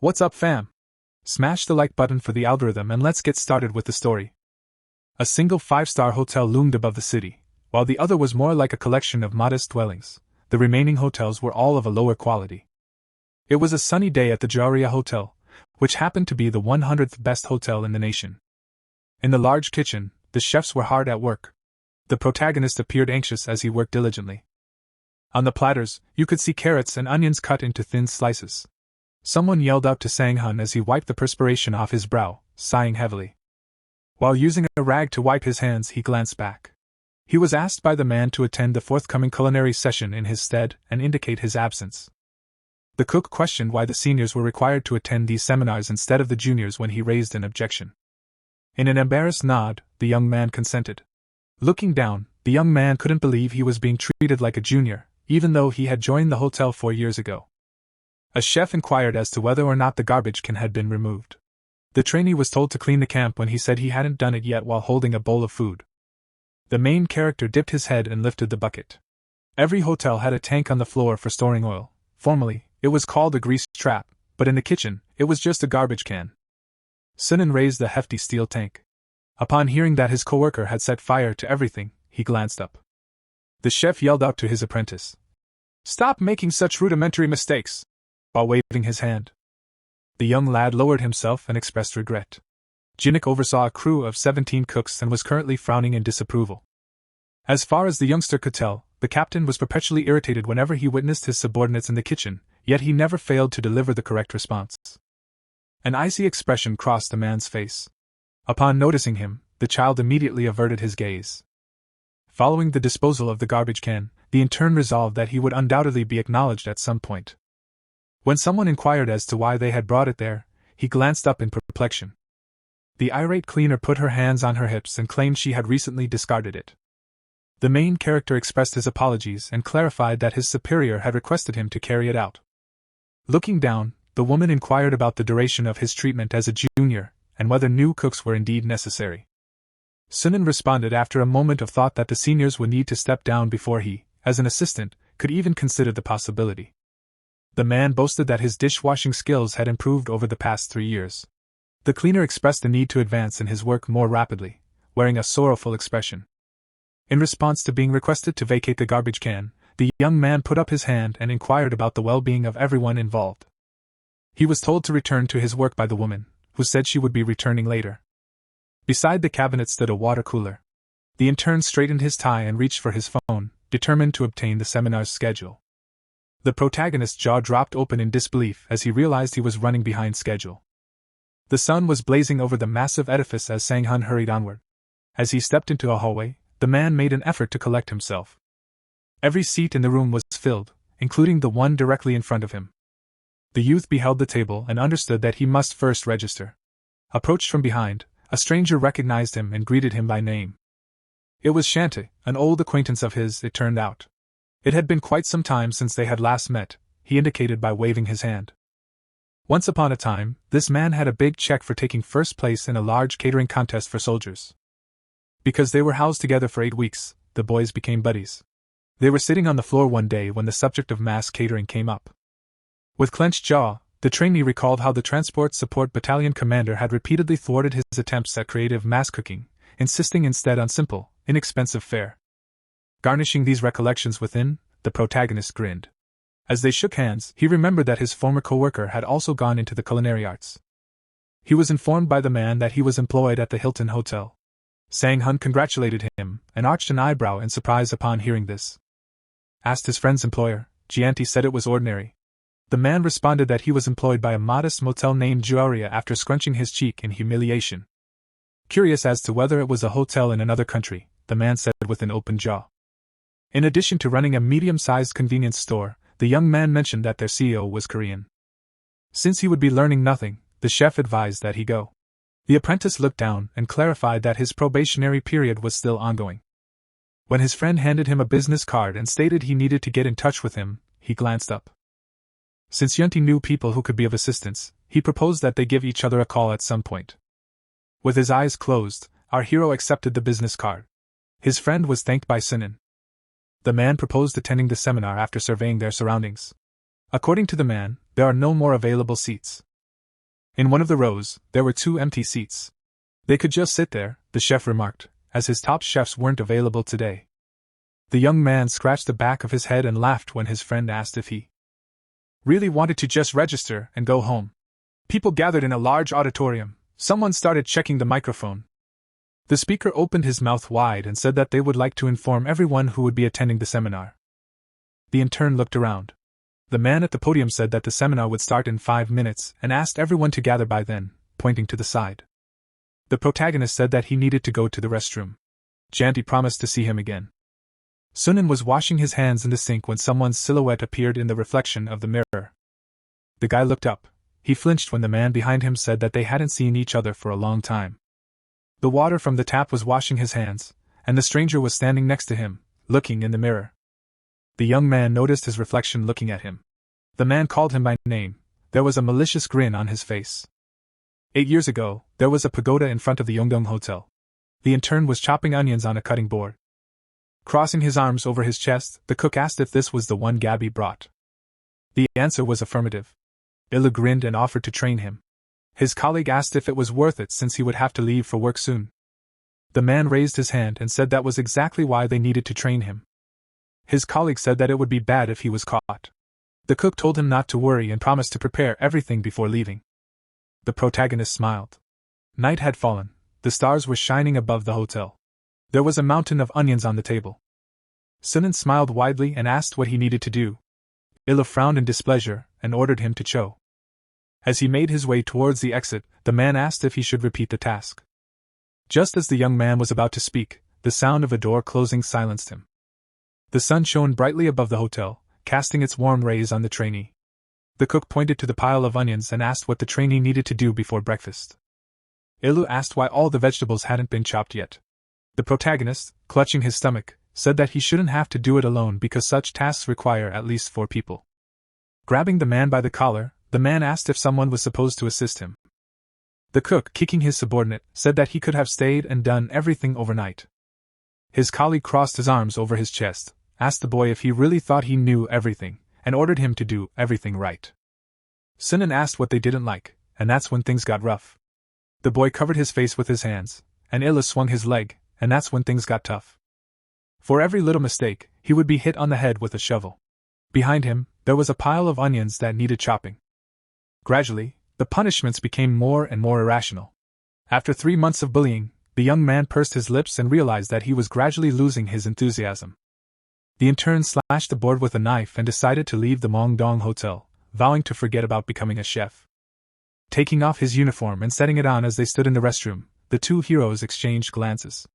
What's up, fam? Smash the like button for the algorithm and let's get started with the story. A single 5-star hotel loomed above the city, while the other was more like a collection of modest dwellings. The remaining hotels were all of a lower quality. It was a sunny day at the Jauria Hotel, which happened to be the 100th best hotel in the nation. In the large kitchen, the chefs were hard at work. The protagonist appeared anxious as he worked diligently. On the platters, you could see carrots and onions cut into thin slices. Someone yelled out to Sang-hun as he wiped the perspiration off his brow, sighing heavily. While using a rag to wipe his hands, he glanced back. He was asked by the man to attend the forthcoming culinary session in his stead and indicate his absence. The cook questioned why the seniors were required to attend these seminars instead of the juniors when he raised an objection. In an embarrassed nod, the young man consented. Looking down, the young man couldn't believe he was being treated like a junior, even though he had joined the hotel 4 years ago. A chef inquired as to whether or not the garbage can had been removed. The trainee was told to clean the camp when he said he hadn't done it yet while holding a bowl of food. The main character dipped his head and lifted the bucket. Every hotel had a tank on the floor for storing oil. Formerly, it was called a grease trap, but in the kitchen, it was just a garbage can. Sunan raised the hefty steel tank. Upon hearing that his coworker had set fire to everything, he glanced up. The chef yelled out to his apprentice, "Stop making such rudimentary mistakes!" while waving his hand. The young lad lowered himself and expressed regret. Jinik oversaw a crew of 17 cooks and was currently frowning in disapproval. As far as the youngster could tell, the captain was perpetually irritated whenever he witnessed his subordinates in the kitchen, yet he never failed to deliver the correct response. An icy expression crossed the man's face. Upon noticing him, the child immediately averted his gaze. Following the disposal of the garbage can, the intern resolved that he would undoubtedly be acknowledged at some point. When someone inquired as to why they had brought it there, he glanced up in perplexion. The irate cleaner put her hands on her hips and claimed she had recently discarded it. The main character expressed his apologies and clarified that his superior had requested him to carry it out. Looking down, the woman inquired about the duration of his treatment as a junior, and whether new cooks were indeed necessary. Sunan responded after a moment of thought that the seniors would need to step down before he, as an assistant, could even consider the possibility. The man boasted that his dishwashing skills had improved over the past 3 years. The cleaner expressed the need to advance in his work more rapidly, wearing a sorrowful expression. In response to being requested to vacate the garbage can, the young man put up his hand and inquired about the well-being of everyone involved. He was told to return to his work by the woman, who said she would be returning later. Beside the cabinet stood a water cooler. The intern straightened his tie and reached for his phone, determined to obtain the seminar's schedule. The protagonist's jaw dropped open in disbelief as he realized he was running behind schedule. The sun was blazing over the massive edifice as Sang-hun hurried onward. As he stepped into a hallway, the man made an effort to collect himself. Every seat in the room was filled, including the one directly in front of him. The youth beheld the table and understood that he must first register. Approached from behind, a stranger recognized him and greeted him by name. It was Shanti, an old acquaintance of his, it turned out. It had been quite some time since they had last met, he indicated by waving his hand. Once upon a time, this man had a big check for taking first place in a large catering contest for soldiers. Because they were housed together for 8 weeks, the boys became buddies. They were sitting on the floor one day when the subject of mass catering came up. With clenched jaw, the trainee recalled how the Transport Support Battalion commander had repeatedly thwarted his attempts at creative mass cooking, insisting instead on simple, inexpensive fare. Garnishing these recollections within, the protagonist grinned. As they shook hands, he remembered that his former co-worker had also gone into the culinary arts. He was informed by the man that he was employed at the Hilton Hotel. Sang-hun congratulated him, and arched an eyebrow in surprise upon hearing this. Asked his friend's employer, Gianti said it was ordinary. The man responded that he was employed by a modest motel named Jauria after scrunching his cheek in humiliation. Curious as to whether it was a hotel in another country, the man said with an open jaw. In addition to running a medium-sized convenience store, the young man mentioned that their CEO was Korean. Since he would be learning nothing, the chef advised that he go. The apprentice looked down and clarified that his probationary period was still ongoing. When his friend handed him a business card and stated he needed to get in touch with him, he glanced up. Since Yunti knew people who could be of assistance, he proposed that they give each other a call at some point. With his eyes closed, our hero accepted the business card. His friend was thanked by Sunan. The man proposed attending the seminar after surveying their surroundings. According to the man, there are no more available seats. In one of the rows, there were 2 empty seats. They could just sit there, the chef remarked, as his top chefs weren't available today. The young man scratched the back of his head and laughed when his friend asked if he really wanted to just register and go home. People gathered in a large auditorium. Someone started checking the microphone. The speaker opened his mouth wide and said that they would like to inform everyone who would be attending the seminar. The intern looked around. The man at the podium said that the seminar would start in 5 minutes and asked everyone to gather by then, pointing to the side. The protagonist said that he needed to go to the restroom. Janti promised to see him again. Sunan was washing his hands in the sink when someone's silhouette appeared in the reflection of the mirror. The guy looked up. He flinched when the man behind him said that they hadn't seen each other for a long time. The water from the tap was washing his hands, and the stranger was standing next to him, looking in the mirror. The young man noticed his reflection looking at him. The man called him by name. There was a malicious grin on his face. 8 years ago, there was a pagoda in front of the Yongdong Hotel. The intern was chopping onions on a cutting board. Crossing his arms over his chest, the cook asked if this was the one Gabby brought. The answer was affirmative. Illa grinned and offered to train him. His colleague asked if it was worth it since he would have to leave for work soon. The man raised his hand and said that was exactly why they needed to train him. His colleague said that it would be bad if he was caught. The cook told him not to worry and promised to prepare everything before leaving. The protagonist smiled. Night had fallen. The stars were shining above the hotel. There was a mountain of onions on the table. Sunan smiled widely and asked what he needed to do. Illa frowned in displeasure and ordered him to chow. As he made his way towards the exit, the man asked if he should repeat the task. Just as the young man was about to speak, the sound of a door closing silenced him. The sun shone brightly above the hotel, casting its warm rays on the trainee. The cook pointed to the pile of onions and asked what the trainee needed to do before breakfast. Ilu asked why all the vegetables hadn't been chopped yet. The protagonist, clutching his stomach, said that he shouldn't have to do it alone because such tasks require at least 4 people. Grabbing the man by the collar, the man asked if someone was supposed to assist him. The cook, kicking his subordinate, said that he could have stayed and done everything overnight. His colleague crossed his arms over his chest, asked the boy if he really thought he knew everything, and ordered him to do everything right. Sunan asked what they didn't like, and that's when things got rough. The boy covered his face with his hands, and Illa swung his leg, and that's when things got tough. For every little mistake, he would be hit on the head with a shovel. Behind him, there was a pile of onions that needed chopping. Gradually, the punishments became more and more irrational. After 3 months of bullying, the young man pursed his lips and realized that he was gradually losing his enthusiasm. The intern slashed the board with a knife and decided to leave the Mongdong Hotel, vowing to forget about becoming a chef. Taking off his uniform and setting it on as they stood in the restroom, the 2 heroes exchanged glances.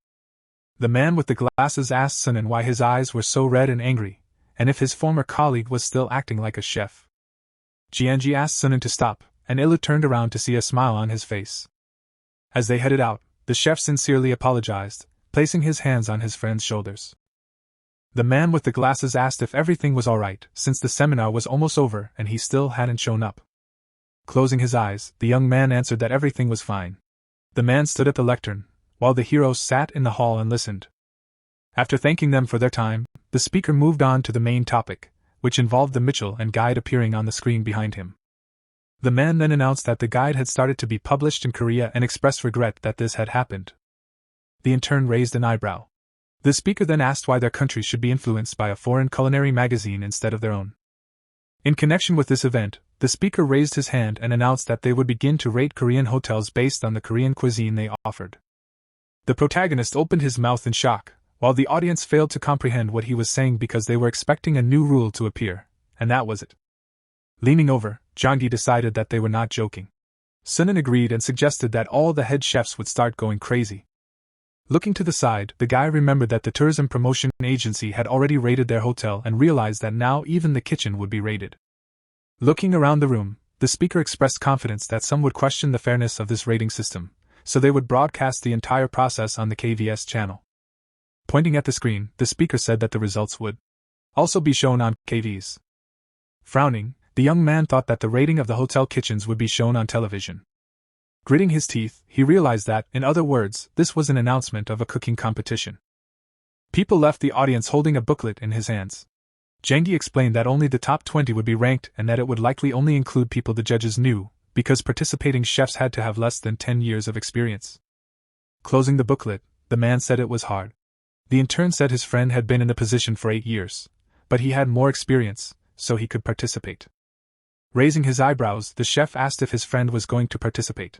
The man with the glasses asked Sunan why his eyes were so red and angry, and if his former colleague was still acting like a chef. Jianji asked Sunan to stop, and Ilu turned around to see a smile on his face. As they headed out, the chef sincerely apologized, placing his hands on his friend's shoulders. The man with the glasses asked if everything was alright, since the seminar was almost over and he still hadn't shown up. Closing his eyes, the young man answered that everything was fine. The man stood at the lectern, while the heroes sat in the hall and listened. After thanking them for their time, the speaker moved on to the main topic, which involved the Mitchell and guide appearing on the screen behind him. The man then announced that the guide had started to be published in Korea and expressed regret that this had happened. The intern raised an eyebrow. The speaker then asked why their country should be influenced by a foreign culinary magazine instead of their own. In connection with this event, the speaker raised his hand and announced that they would begin to rate Korean hotels based on the Korean cuisine they offered. The protagonist opened his mouth in shock, while the audience failed to comprehend what he was saying because they were expecting a new rule to appear, and that was it. Leaning over, Jonggi decided that they were not joking. Sunan agreed and suggested that all the head chefs would start going crazy. Looking to the side, the guy remembered that the tourism promotion agency had already rated their hotel and realized that now even the kitchen would be rated. Looking around the room, the speaker expressed confidence that some would question the fairness of this rating system, so they would broadcast the entire process on the KVS channel. Pointing at the screen, the speaker said that the results would also be shown on KVS. Frowning, the young man thought that the rating of the hotel kitchens would be shown on television. Gritting his teeth, he realized that, in other words, this was an announcement of a cooking competition. People left the audience holding a booklet in his hands. Jonggi explained that only the top 20 would be ranked and that it would likely only include people the judges knew, because participating chefs had to have less than 10 years of experience. Closing the booklet, the man said it was hard. The intern said his friend had been in the position for 8 years, but he had more experience, so he could participate. Raising his eyebrows, the chef asked if his friend was going to participate.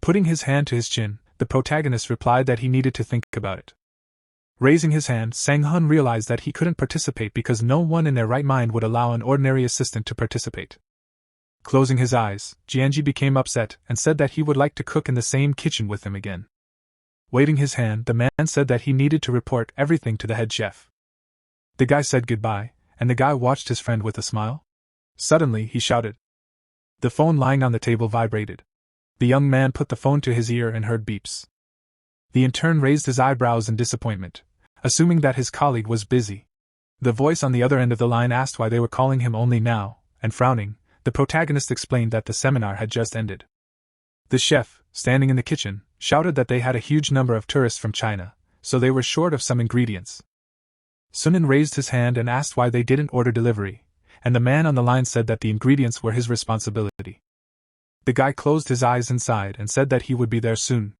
Putting his hand to his chin, the protagonist replied that he needed to think about it. Raising his hand, Sang-hun realized that he couldn't participate because no one in their right mind would allow an ordinary assistant to participate. Closing his eyes, Jianji became upset and said that he would like to cook in the same kitchen with him again. Waving his hand, the man said that he needed to report everything to the head chef. The guy said goodbye, and the guy watched his friend with a smile. Suddenly, he shouted. The phone lying on the table vibrated. The young man put the phone to his ear and heard beeps. The intern raised his eyebrows in disappointment, assuming that his colleague was busy. The voice on the other end of the line asked why they were calling him only now, and frowning, the protagonist explained that the seminar had just ended. The chef, standing in the kitchen, shouted that they had a huge number of tourists from China, so they were short of some ingredients. Sunin raised his hand and asked why they didn't order delivery, and the man on the line said that the ingredients were his responsibility. The guy closed his eyes and sighed and said that he would be there soon.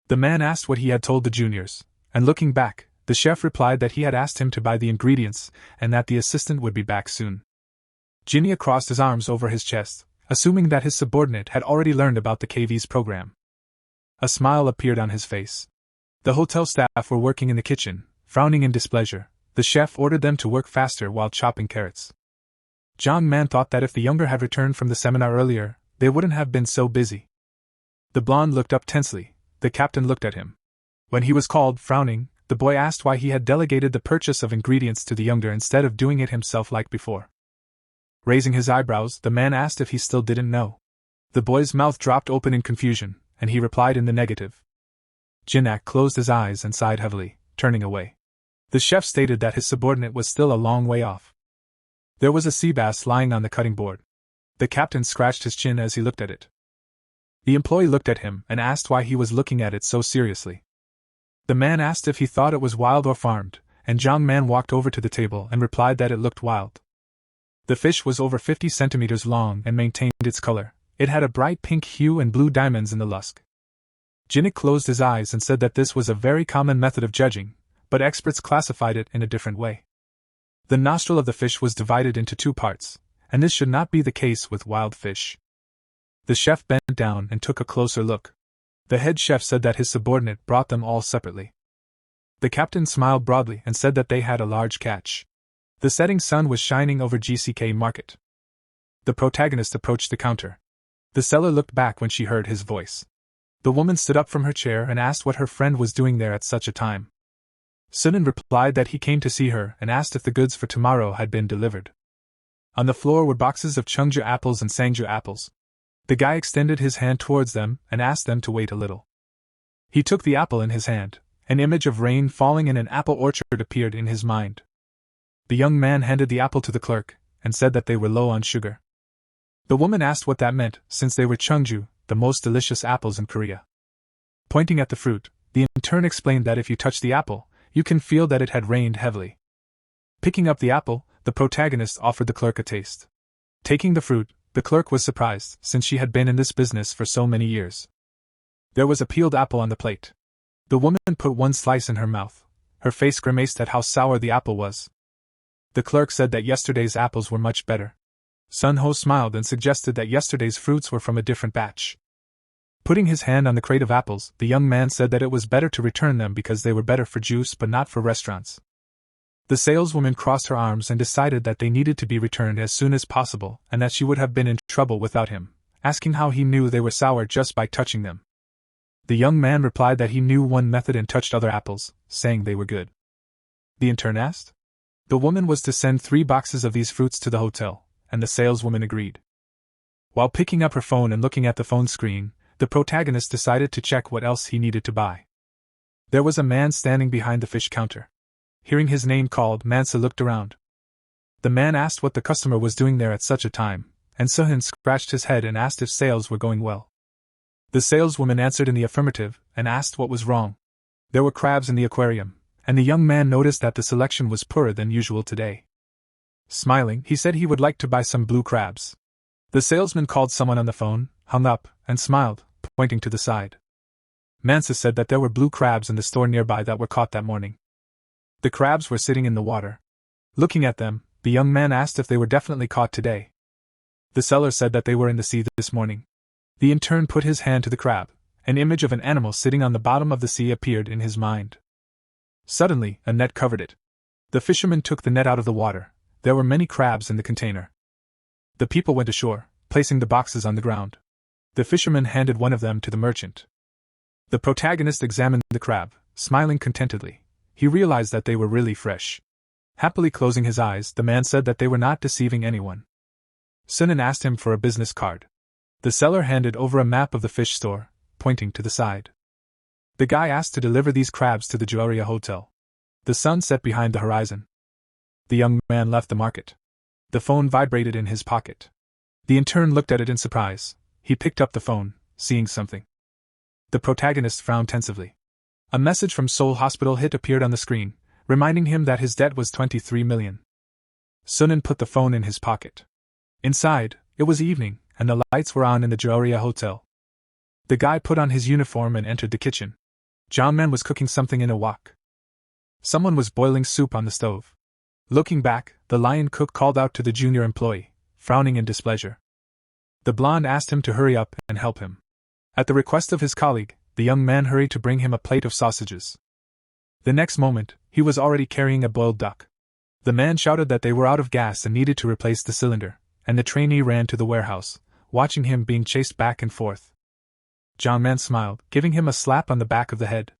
The man asked what he had told the juniors, and looking back, the chef replied that he had asked him to buy the ingredients and that the assistant would be back soon. Jinya crossed his arms over his chest, assuming that his subordinate had already learned about the KV's program. A smile appeared on his face. The hotel staff were working in the kitchen, frowning in displeasure. The chef ordered them to work faster while chopping carrots. Jiang Man thought that if the younger had returned from the seminar earlier, they wouldn't have been so busy. The blonde looked up tensely. The captain looked at him. When he was called, frowning, the boy asked why he had delegated the purchase of ingredients to the younger instead of doing it himself like before. Raising his eyebrows, the man asked if he still didn't know. The boy's mouth dropped open in confusion, and he replied in the negative. Jinak closed his eyes and sighed heavily, turning away. The chef stated that his subordinate was still a long way off. There was a sea bass lying on the cutting board. The captain scratched his chin as he looked at it. The employee looked at him and asked why he was looking at it so seriously. The man asked if he thought it was wild or farmed, and Jiang Man walked over to the table and replied that it looked wild. The fish was over 50 centimeters long and maintained its color. It had a bright pink hue and blue diamonds in the lusk. Jinik closed his eyes and said that this was a very common method of judging, but experts classified it in a different way. The nostril of the fish was divided into 2 parts, and this should not be the case with wild fish. The chef bent down and took a closer look. The head chef said that his subordinate brought them all separately. The captain smiled broadly and said that they had a large catch. The setting sun was shining over GCK Market. The protagonist approached the counter. The seller looked back when she heard his voice. The woman stood up from her chair and asked what her friend was doing there at such a time. Sunin replied that he came to see her and asked if the goods for tomorrow had been delivered. On the floor were boxes of Cheongju apples and Sangju apples. The guy extended his hand towards them and asked them to wait a little. He took the apple in his hand. An image of rain falling in an apple orchard appeared in his mind. The young man handed the apple to the clerk and said that they were low on sugar. The woman asked what that meant, since they were Cheongju, the most delicious apples in Korea. Pointing at the fruit, the intern explained that if you touch the apple, you can feel that it had rained heavily. Picking up the apple, the protagonist offered the clerk a taste. Taking the fruit, the clerk was surprised, since she had been in this business for so many years. There was a peeled apple on the plate. The woman put 1 slice in her mouth. Her face grimaced at how sour the apple was. The clerk said that yesterday's apples were much better. Sun Ho smiled and suggested that yesterday's fruits were from a different batch. Putting his hand on the crate of apples, the young man said that it was better to return them because they were better for juice but not for restaurants. The saleswoman crossed her arms and decided that they needed to be returned as soon as possible and that she would have been in trouble without him, asking how he knew they were sour just by touching them. The young man replied that he knew one method and touched other apples, saying they were good. The intern asked. The woman was to send 3 boxes of these fruits to the hotel, and the saleswoman agreed. While picking up her phone and looking at the phone screen, the protagonist decided to check what else he needed to buy. There was a man standing behind the fish counter. Hearing his name called, Mansa looked around. The man asked what the customer was doing there at such a time, and Suhin scratched his head and asked if sales were going well. The saleswoman answered in the affirmative and asked what was wrong. There were crabs in the aquarium, and the young man noticed that the selection was poorer than usual today. Smiling, he said he would like to buy some blue crabs. The salesman called someone on the phone, hung up, and smiled, pointing to the side. Mansa said that there were blue crabs in the store nearby that were caught that morning. The crabs were sitting in the water. Looking at them, the young man asked if they were definitely caught today. The seller said that they were in the sea this morning. The intern put his hand to the crab. An image of an animal sitting on the bottom of the sea appeared in his mind. Suddenly, a net covered it. The fisherman took the net out of the water. There were many crabs in the container. The people went ashore, placing the boxes on the ground. The fisherman handed one of them to the merchant. The protagonist examined the crab, smiling contentedly. He realized that they were really fresh. Happily closing his eyes, the man said that they were not deceiving anyone. Sunan asked him for a business card. The seller handed over a map of the fish store, pointing to the side. The guy asked to deliver these crabs to the Joria Hotel. The sun set behind the horizon. The young man left the market. The phone vibrated in his pocket. The intern looked at it in surprise. He picked up the phone, seeing something. The protagonist frowned tensively. A message from Seoul Hospital hit appeared on the screen, reminding him that his debt was 23 million. Sunan put the phone in his pocket. Inside, it was evening, and the lights were on in the Joria Hotel. The guy put on his uniform and entered the kitchen. Jongman was cooking something in a wok. Someone was boiling soup on the stove. Looking back, the lion cook called out to the junior employee, frowning in displeasure. The blonde asked him to hurry up and help him. At the request of his colleague, the young man hurried to bring him a plate of sausages. The next moment, he was already carrying a boiled duck. The man shouted that they were out of gas and needed to replace the cylinder, and the trainee ran to the warehouse, watching him being chased back and forth. Jongman smiled, giving him a slap on the back of the head.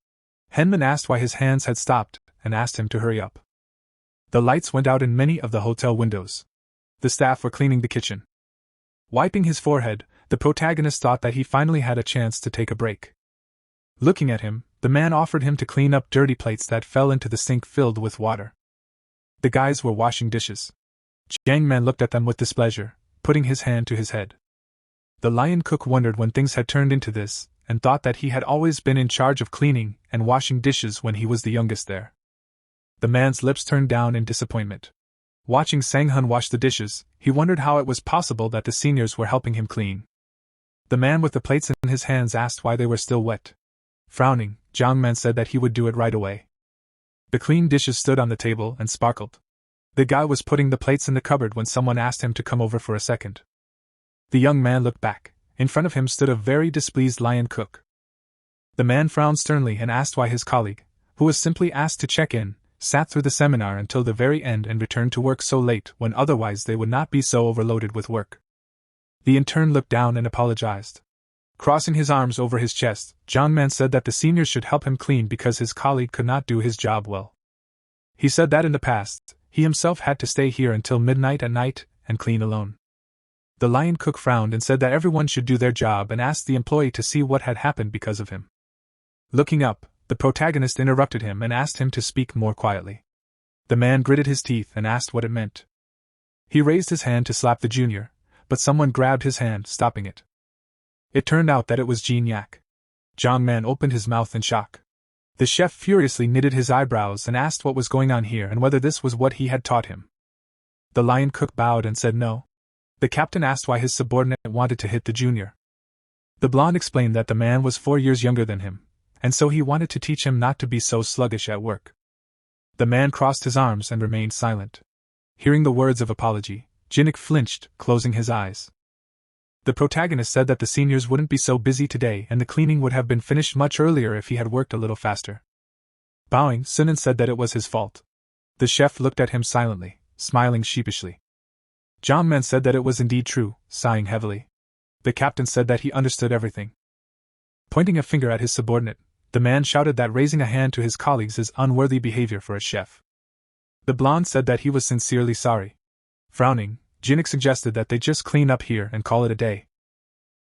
Henman asked why his hands had stopped, and asked him to hurry up. The lights went out in many of the hotel windows. The staff were cleaning the kitchen. Wiping his forehead, the protagonist thought that he finally had a chance to take a break. Looking at him, the man offered him to clean up dirty plates that fell into the sink filled with water. The guys were washing dishes. Jangman looked at them with displeasure, putting his hand to his head. The lion cook wondered when things had turned into this, and thought that he had always been in charge of cleaning and washing dishes when he was the youngest there. The man's lips turned down in disappointment. Watching Sang-hun wash the dishes, he wondered how it was possible that the seniors were helping him clean. The man with the plates in his hands asked why they were still wet. Frowning, Jongman said that he would do it right away. The clean dishes stood on the table and sparkled. The guy was putting the plates in the cupboard when someone asked him to come over for a second. The young man looked back. In front of him stood a very displeased lion cook. The man frowned sternly and asked why his colleague, who was simply asked to check in, sat through the seminar until the very end and returned to work so late when otherwise they would not be so overloaded with work. The intern looked down and apologized. Crossing his arms over his chest, Jongman said that the seniors should help him clean because his colleague could not do his job well. He said that in the past, he himself had to stay here until midnight at night and clean alone. The lion cook frowned and said that everyone should do their job and asked the employee to see what had happened because of him. Looking up, the protagonist interrupted him and asked him to speak more quietly. The man gritted his teeth and asked what it meant. He raised his hand to slap the junior, but someone grabbed his hand, stopping it. It turned out that it was Jean Yak. Jongman opened his mouth in shock. The chef furiously knitted his eyebrows and asked what was going on here and whether this was what he had taught him. The lion cook bowed and said no. The captain asked why his subordinate wanted to hit the junior. The blonde explained that the man was 4 years younger than him, and so he wanted to teach him not to be so sluggish at work. The man crossed his arms and remained silent. Hearing the words of apology, Jinnik flinched, closing his eyes. The protagonist said that the seniors wouldn't be so busy today and the cleaning would have been finished much earlier if he had worked a little faster. Bowing, Sunan said that it was his fault. The chef looked at him silently, smiling sheepishly. Jongman said that it was indeed true, sighing heavily. The captain said that he understood everything. Pointing a finger at his subordinate, the man shouted that raising a hand to his colleagues is unworthy behavior for a chef. The blonde said that he was sincerely sorry. Frowning, Jinnik suggested that they just clean up here and call it a day.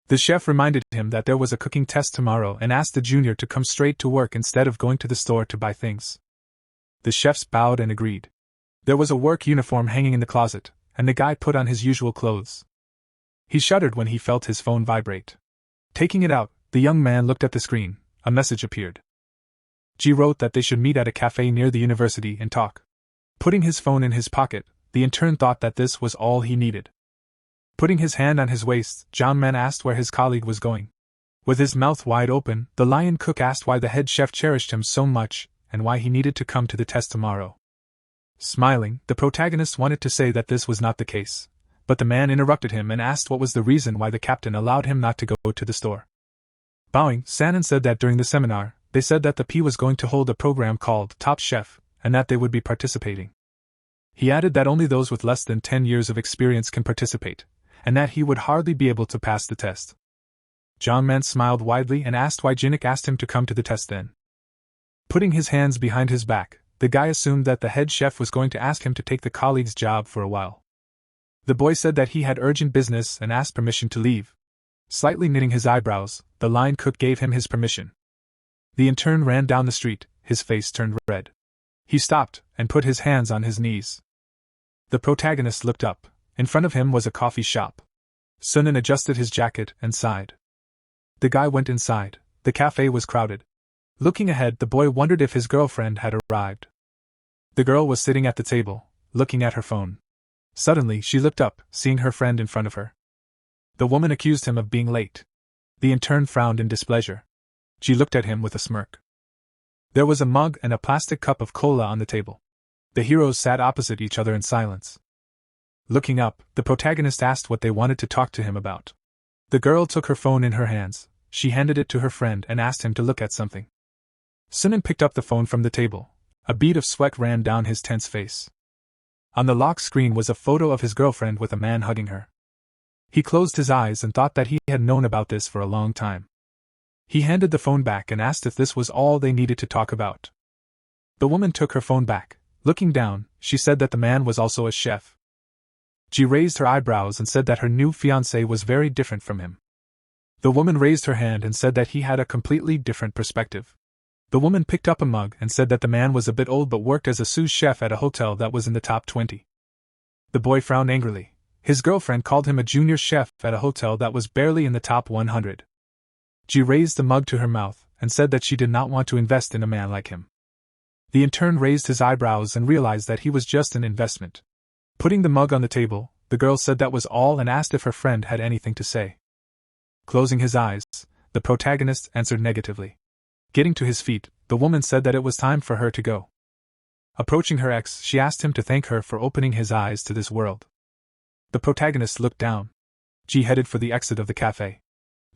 The chef reminded him that there was a cooking test tomorrow and asked the junior to come straight to work instead of going to the store to buy things. The chefs bowed and agreed. There was a work uniform hanging in the closet, and the guy put on his usual clothes. He shuddered when he felt his phone vibrate. Taking it out, the young man looked at the screen. A message appeared. Ji wrote that they should meet at a cafe near the university and talk. Putting his phone in his pocket, the intern thought that this was all he needed. Putting his hand on his waist, John Man asked where his colleague was going. With his mouth wide open, the lion cook asked why the head chef cherished him so much, and why he needed to come to the test tomorrow. Smiling, the protagonist wanted to say that this was not the case, but the man interrupted him and asked what was the reason why the captain allowed him not to go to the store. Bowing, Sanan said that during the seminar, they said that the P was going to hold a program called Top Chef, and that they would be participating. He added that only those with less than 10 years of experience can participate, and that he would hardly be able to pass the test. John Man smiled widely and asked why Jinnik asked him to come to the test then. Putting his hands behind his back, the guy assumed that the head chef was going to ask him to take the colleague's job for a while. The boy said that he had urgent business and asked permission to leave. Slightly knitting his eyebrows, the line cook gave him his permission. The intern ran down the street, his face turned red. He stopped and put his hands on his knees. The protagonist looked up. In front of him was a coffee shop. Sunan adjusted his jacket and sighed. The guy went inside. The cafe was crowded. Looking ahead, the boy wondered if his girlfriend had arrived. The girl was sitting at the table, looking at her phone. Suddenly, she looked up, seeing her friend in front of her. The woman accused him of being late. The intern frowned in displeasure. She looked at him with a smirk. There was a mug and a plastic cup of cola on the table. The heroes sat opposite each other in silence. Looking up, the protagonist asked what they wanted to talk to him about. The girl took her phone in her hands. She handed it to her friend and asked him to look at something. Sunan picked up the phone from the table. A bead of sweat ran down his tense face. On the lock screen was a photo of his girlfriend with a man hugging her. He closed his eyes and thought that he had known about this for a long time. He handed the phone back and asked if this was all they needed to talk about. The woman took her phone back. Looking down, she said that the man was also a chef. She raised her eyebrows and said that her new fiancé was very different from him. The woman raised her hand and said that he had a completely different perspective. The woman picked up a mug and said that the man was a bit old but worked as a sous chef at a hotel that was in the top 20. The boy frowned angrily. His girlfriend called him a junior chef at a hotel that was barely in the top 100. She raised the mug to her mouth and said that she did not want to invest in a man like him. The intern raised his eyebrows and realized that he was just an investment. Putting the mug on the table, the girl said that was all and asked if her friend had anything to say. Closing his eyes, the protagonist answered negatively. Getting to his feet, the woman said that it was time for her to go. Approaching her ex, she asked him to thank her for opening his eyes to this world. The protagonist looked down. She headed for the exit of the cafe.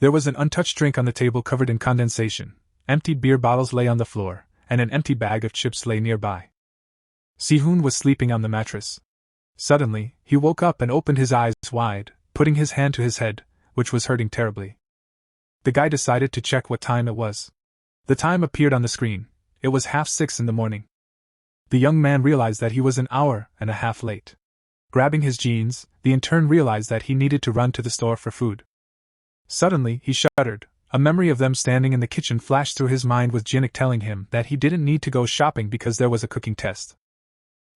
There was an untouched drink on the table covered in condensation, emptied beer bottles lay on the floor, and an empty bag of chips lay nearby. Si-hoon was sleeping on the mattress. Suddenly, he woke up and opened his eyes wide, putting his hand to his head, which was hurting terribly. The guy decided to check what time it was. The time appeared on the screen. It was 6:30 in the morning. The young man realized that he was an hour and a half late. Grabbing his jeans, the intern realized that he needed to run to the store for food. Suddenly, he shuddered. A memory of them standing in the kitchen flashed through his mind with Jinnik telling him that he didn't need to go shopping because there was a cooking test.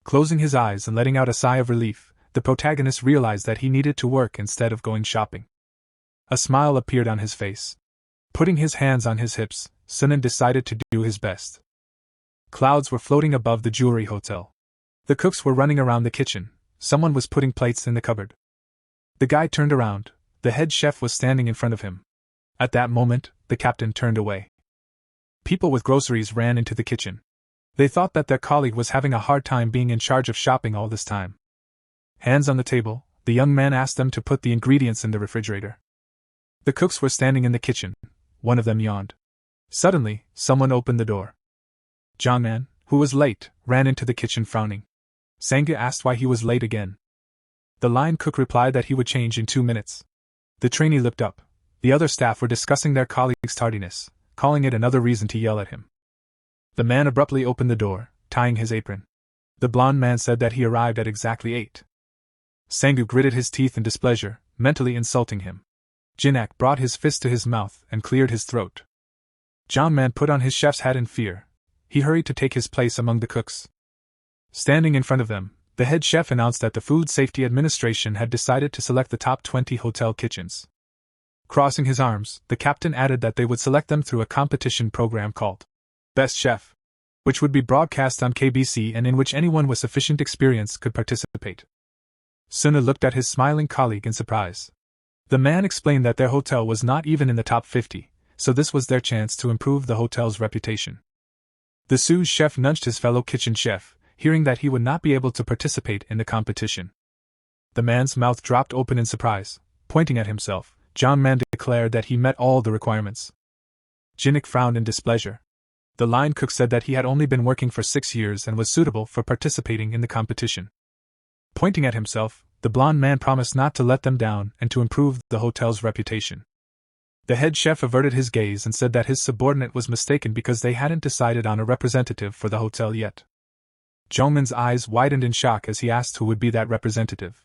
Closing his eyes and letting out a sigh of relief, the protagonist realized that he needed to work instead of going shopping. A smile appeared on his face. Putting his hands on his hips, Sunan decided to do his best. Clouds were floating above the jewelry hotel. The cooks were running around the kitchen. Someone was putting plates in the cupboard. The guy turned around. The head chef was standing in front of him. At that moment, the captain turned away. People with groceries ran into the kitchen. They thought that their colleague was having a hard time being in charge of shopping all this time. Hands on the table, the young man asked them to put the ingredients in the refrigerator. The cooks were standing in the kitchen. One of them yawned. Suddenly, someone opened the door. John Man, who was late, ran into the kitchen frowning. Sangha asked why he was late again. The line cook replied that he would change in 2 minutes. The trainee looked up. The other staff were discussing their colleague's tardiness, calling it another reason to yell at him. The man abruptly opened the door, tying his apron. The blond man said that he arrived at exactly 8. Sangha gritted his teeth in displeasure, mentally insulting him. Jinak brought his fist to his mouth and cleared his throat. John Man put on his chef's hat in fear. He hurried to take his place among the cooks. Standing in front of them, the head chef announced that the Food Safety Administration had decided to select the top 20 hotel kitchens. Crossing his arms, the captain added that they would select them through a competition program called Best Chef, which would be broadcast on KBC and in which anyone with sufficient experience could participate. Suna looked at his smiling colleague in surprise. The man explained that their hotel was not even in the top 50, so this was their chance to improve the hotel's reputation. The sous chef nudged his fellow kitchen chef, hearing that he would not be able to participate in the competition. The man's mouth dropped open in surprise. Pointing at himself, John Man declared that he met all the requirements. Jinnik frowned in displeasure. The line cook said that he had only been working for 6 years and was suitable for participating in the competition. Pointing at himself, the blond man promised not to let them down and to improve the hotel's reputation. The head chef averted his gaze and said that his subordinate was mistaken because they hadn't decided on a representative for the hotel yet. Jungman's eyes widened in shock as he asked who would be that representative.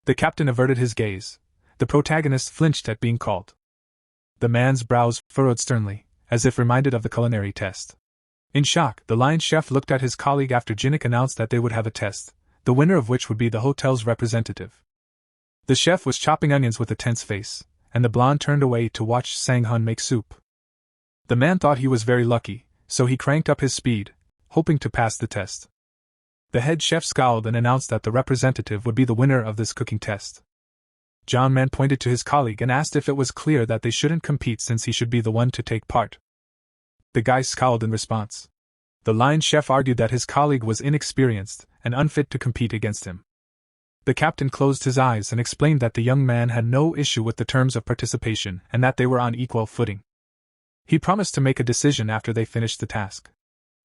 The captain averted his gaze. The protagonist flinched at being called. The man's brows furrowed sternly, as if reminded of the culinary test. In shock, the line chef looked at his colleague after Jinnik announced that they would have a test, the winner of which would be the hotel's representative. The chef was chopping onions with a tense face, and the blonde turned away to watch Sang-hun make soup. The man thought he was very lucky, so he cranked up his speed, hoping to pass the test. The head chef scowled and announced that the representative would be the winner of this cooking test. John Man pointed to his colleague and asked if it was clear that they shouldn't compete since he should be the one to take part. The guy scowled in response. The line chef argued that his colleague was inexperienced and unfit to compete against him. The captain closed his eyes and explained that the young man had no issue with the terms of participation and that they were on equal footing. He promised to make a decision after they finished the task.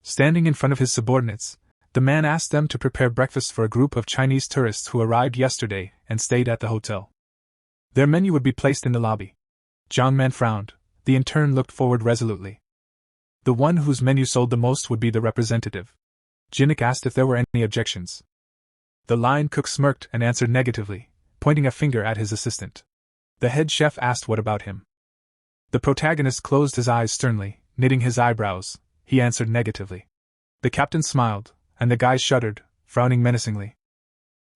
Standing in front of his subordinates, the man asked them to prepare breakfast for a group of Chinese tourists who arrived yesterday and stayed at the hotel. Their menu would be placed in the lobby. John Man frowned. The intern looked forward resolutely. The one whose menu sold the most would be the representative. Jinnik asked if there were any objections. The line cook smirked and answered negatively, pointing a finger at his assistant. The head chef asked what about him. The protagonist closed his eyes sternly, knitting his eyebrows. He answered negatively. The captain smiled, and the guy shuddered, frowning menacingly.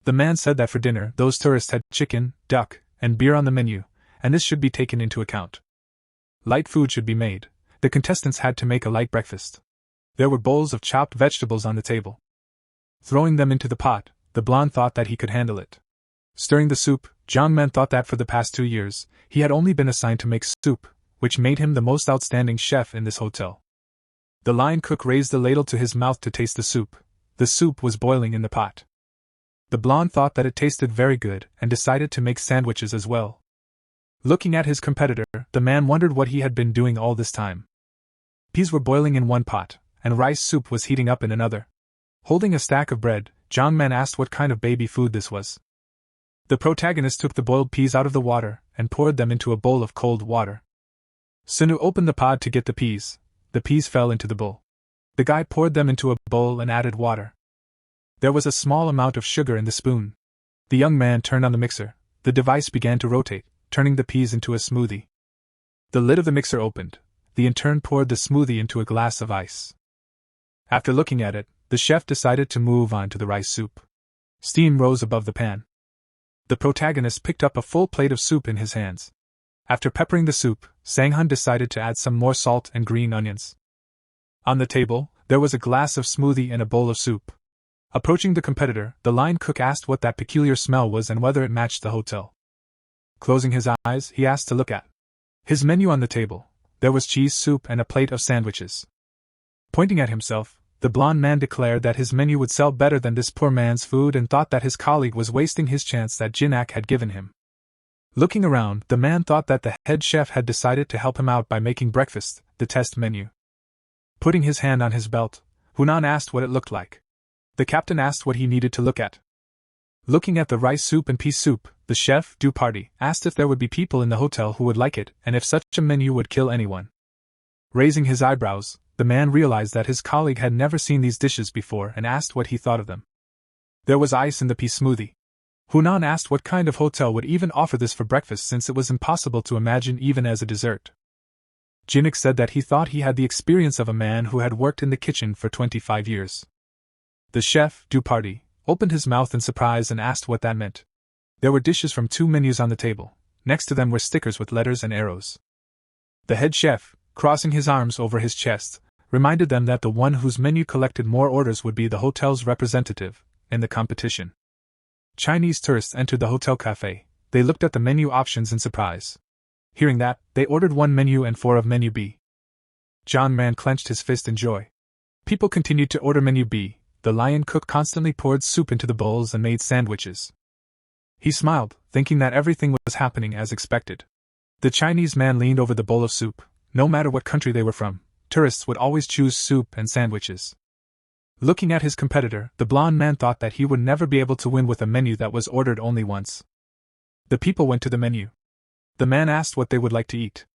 The man said that for dinner those tourists had chicken, duck, and beer on the menu, and this should be taken into account. Light food should be made. The contestants had to make a light breakfast. There were bowls of chopped vegetables on the table. Throwing them into the pot, the blonde thought that he could handle it. Stirring the soup, John Man thought that for the past 2 years, he had only been assigned to make soup, which made him the most outstanding chef in this hotel. The line cook raised the ladle to his mouth to taste the soup. The soup was boiling in the pot. The blonde thought that it tasted very good and decided to make sandwiches as well. Looking at his competitor, the man wondered what he had been doing all this time. Peas were boiling in one pot, and rice soup was heating up in another. Holding a stack of bread, John Man asked what kind of baby food this was. The protagonist took the boiled peas out of the water and poured them into a bowl of cold water. Sunu opened the pod to get the peas. The peas fell into the bowl. The guy poured them into a bowl and added water. There was a small amount of sugar in the spoon. The young man turned on the mixer. The device began to rotate, turning the peas into a smoothie. The lid of the mixer opened. The intern poured the smoothie into a glass of ice. After looking at it, the chef decided to move on to the rice soup. Steam rose above the pan. The protagonist picked up a full plate of soup in his hands. After peppering the soup, Sang-hun decided to add some more salt and green onions. On the table, there was a glass of smoothie and a bowl of soup. Approaching the competitor, the line cook asked what that peculiar smell was and whether it matched the hotel. Closing his eyes, he asked to look at his menu on the table. There was cheese soup and a plate of sandwiches. Pointing at himself, the blond man declared that his menu would sell better than this poor man's food and thought that his colleague was wasting his chance that Jinnak had given him. Looking around, the man thought that the head chef had decided to help him out by making breakfast, the test menu. Putting his hand on his belt, Hunan asked what it looked like. The captain asked what he needed to look at. Looking at the rice soup and pea soup, the chef du party asked if there would be people in the hotel who would like it and if such a menu would kill anyone. Raising his eyebrows, the man realized that his colleague had never seen these dishes before and asked what he thought of them. There was ice in the pea smoothie. Hunan asked what kind of hotel would even offer this for breakfast since it was impossible to imagine even as a dessert. Jinnik said that he thought he had the experience of a man who had worked in the kitchen for 25 years. The chef du party opened his mouth in surprise and asked what that meant. There were dishes from 2 menus on the table. Next to them were stickers with letters and arrows. The head chef, crossing his arms over his chest, reminded them that the one whose menu collected more orders would be the hotel's representative in the competition. Chinese tourists entered the hotel cafe. They looked at the menu options in surprise. Hearing that, they ordered 1 menu and 4 of menu B. John Man clenched his fist in joy. People continued to order menu B. The lion cook constantly poured soup into the bowls and made sandwiches. He smiled, thinking that everything was happening as expected. The Chinese man leaned over the bowl of soup. No matter what country they were from, tourists would always choose soup and sandwiches. Looking at his competitor, the blonde man thought that he would never be able to win with a menu that was ordered only once. The people went to the menu. The man asked what they would like to eat.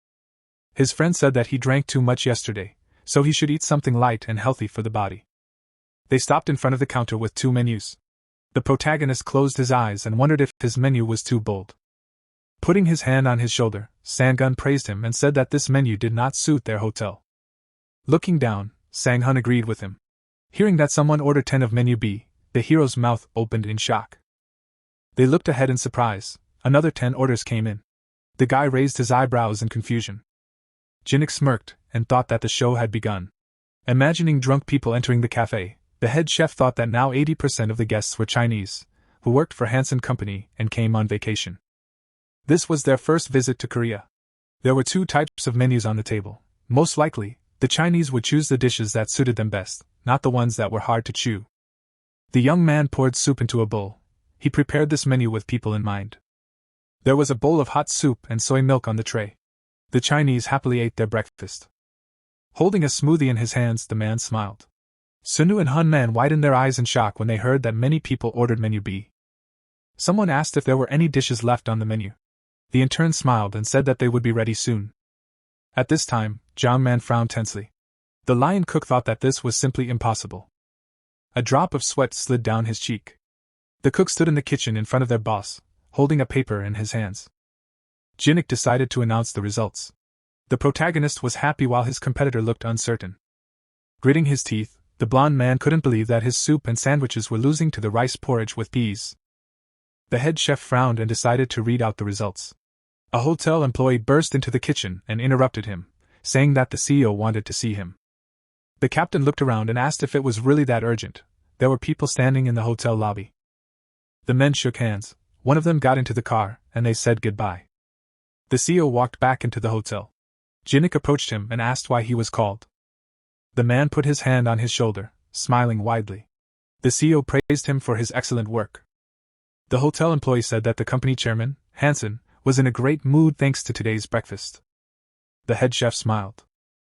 His friend said that he drank too much yesterday, so he should eat something light and healthy for the body. They stopped in front of the counter with 2 menus. The protagonist closed his eyes and wondered if his menu was too bold. Putting his hand on his shoulder, Sang-gun praised him and said that this menu did not suit their hotel. Looking down, Sang-hun agreed with him. Hearing that someone ordered 10 of menu B, the hero's mouth opened in shock. They looked ahead in surprise. Another 10 orders came in. The guy raised his eyebrows in confusion. Jinnik smirked and thought that the show had begun. Imagining drunk people entering the cafe, the head chef thought that now 80% of the guests were Chinese, who worked for Hansen Company and came on vacation. This was their first visit to Korea. There were 2 types of menus on the table. Most likely, the Chinese would choose the dishes that suited them best, not the ones that were hard to chew. The young man poured soup into a bowl. He prepared this menu with people in mind. There was a bowl of hot soup and soy milk on the tray. The Chinese happily ate their breakfast. Holding a smoothie in his hands, the man smiled. Sunu and Hun Man widened their eyes in shock when they heard that many people ordered menu B. Someone asked if there were any dishes left on the menu. The intern smiled and said that they would be ready soon. At this time, John Man frowned tensely. The lion cook thought that this was simply impossible. A drop of sweat slid down his cheek. The cook stood in the kitchen in front of their boss, holding a paper in his hands. Jinnik decided to announce the results. The protagonist was happy while his competitor looked uncertain. Gritting his teeth, the blonde man couldn't believe that his soup and sandwiches were losing to the rice porridge with peas. The head chef frowned and decided to read out the results. A hotel employee burst into the kitchen and interrupted him, saying that the CEO wanted to see him. The captain looked around and asked if it was really that urgent. There were people standing in the hotel lobby. The men shook hands. One of them got into the car, and they said goodbye. The CEO walked back into the hotel. Jinnik approached him and asked why he was called. The man put his hand on his shoulder, smiling widely. The CEO praised him for his excellent work. The hotel employee said that the company chairman, Hansen, was in a great mood thanks to today's breakfast. The head chef smiled.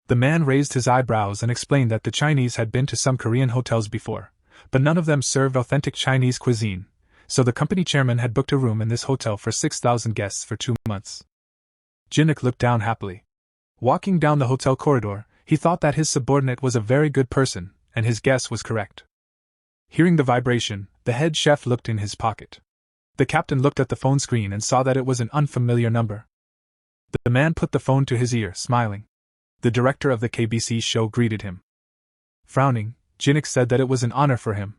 The man raised his eyebrows and explained that the Chinese had been to some Korean hotels before, but none of them served authentic Chinese cuisine, so the company chairman had booked a room in this hotel for 6,000 guests for 2 months. Jinnik looked down happily. Walking down the hotel corridor, he thought that his subordinate was a very good person, and his guess was correct. Hearing the vibration, the head chef looked in his pocket. The captain looked at the phone screen and saw that it was an unfamiliar number. The man put the phone to his ear, smiling. The director of the KBC show greeted him. Frowning, Jinnik said that it was an honor for him.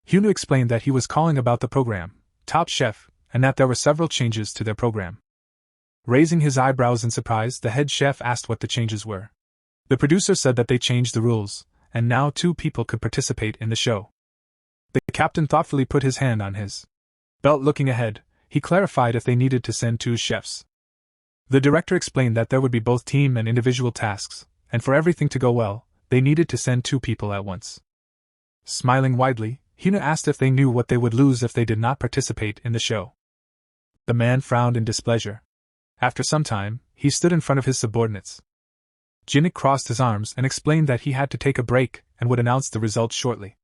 Hyunu explained that he was calling about the program, Top Chef, and that there were several changes to their program. Raising his eyebrows in surprise, the head chef asked what the changes were. The producer said that they changed the rules, and now 2 people could participate in the show. The captain thoughtfully put his hand on his belt. Looking ahead, he clarified if they needed to send 2 chefs. The director explained that there would be both team and individual tasks, and for everything to go well, they needed to send 2 people at once. Smiling widely, Hyuna asked if they knew what they would lose if they did not participate in the show. The man frowned in displeasure. After some time, he stood in front of his subordinates. Jinnik crossed his arms and explained that he had to take a break and would announce the results shortly.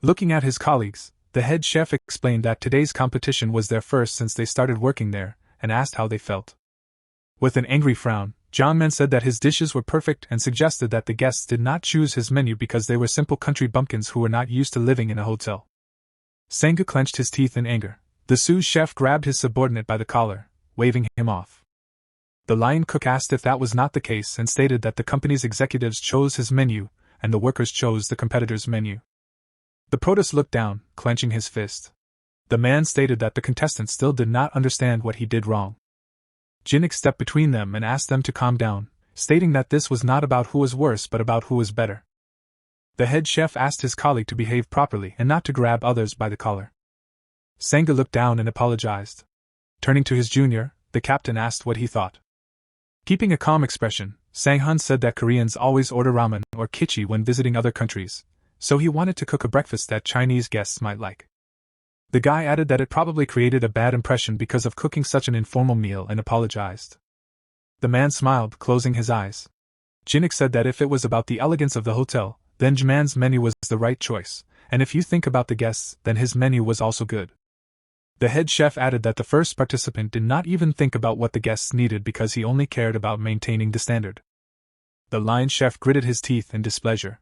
Looking at his colleagues, the head chef explained that today's competition was their first since they started working there, and asked how they felt. With an angry frown, John Man said that his dishes were perfect and suggested that the guests did not choose his menu because they were simple country bumpkins who were not used to living in a hotel. Sang-gu clenched his teeth in anger. The sous chef grabbed his subordinate by the collar, waving him off. The lion cook asked if that was not the case and stated that the company's executives chose his menu, and the workers chose the competitor's menu. The protest looked down, clenching his fist. The man stated that the contestants still did not understand what he did wrong. Jinnik stepped between them and asked them to calm down, stating that this was not about who was worse but about who was better. The head chef asked his colleague to behave properly and not to grab others by the collar. Sangha looked down and apologized. Turning to his junior, the captain asked what he thought. Keeping a calm expression, Sang-hun said that Koreans always order ramen or kimchi when visiting other countries, so he wanted to cook a breakfast that Chinese guests might like. The guy added that it probably created a bad impression because of cooking such an informal meal and apologized. The man smiled, closing his eyes. Jinik said that if it was about the elegance of the hotel, then Jman's menu was the right choice, and if you think about the guests, then his menu was also good. The head chef added that the first participant did not even think about what the guests needed because he only cared about maintaining the standard. The line chef gritted his teeth in displeasure.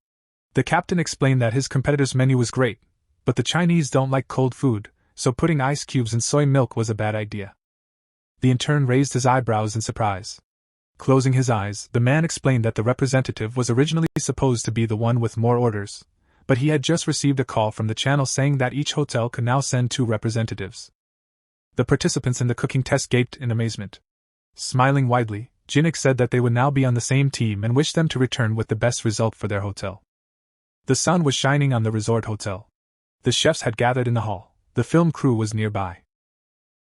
The captain explained that his competitor's menu was great, but the Chinese don't like cold food, so putting ice cubes in soy milk was a bad idea. The intern raised his eyebrows in surprise. Closing his eyes, the man explained that the representative was originally supposed to be the one with more orders, but he had just received a call from the channel saying that each hotel could now send 2 representatives. The participants in the cooking test gaped in amazement. Smiling widely, Jinik said that they would now be on the same team and wished them to return with the best result for their hotel. The sun was shining on the resort hotel. The chefs had gathered in the hall. The film crew was nearby.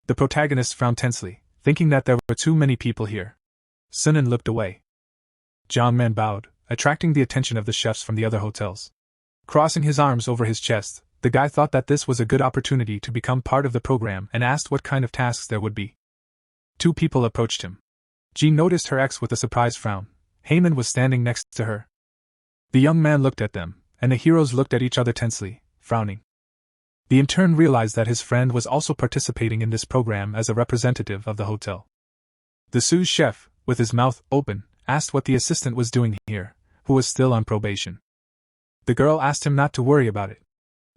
The protagonist frowned tensely, thinking that there were too many people here. Sunan looked away. Jongman bowed, attracting the attention of the chefs from the other hotels. Crossing his arms over his chest, the guy thought that this was a good opportunity to become part of the program and asked what kind of tasks there would be. 2 people approached him. Ji noticed her ex with a surprised frown. Heyman was standing next to her. The young man looked at them, and the heroes looked at each other tensely, frowning. The intern realized that his friend was also participating in this program as a representative of the hotel. The sous chef, with his mouth open, asked what the assistant was doing here, who was still on probation. The girl asked him not to worry about it.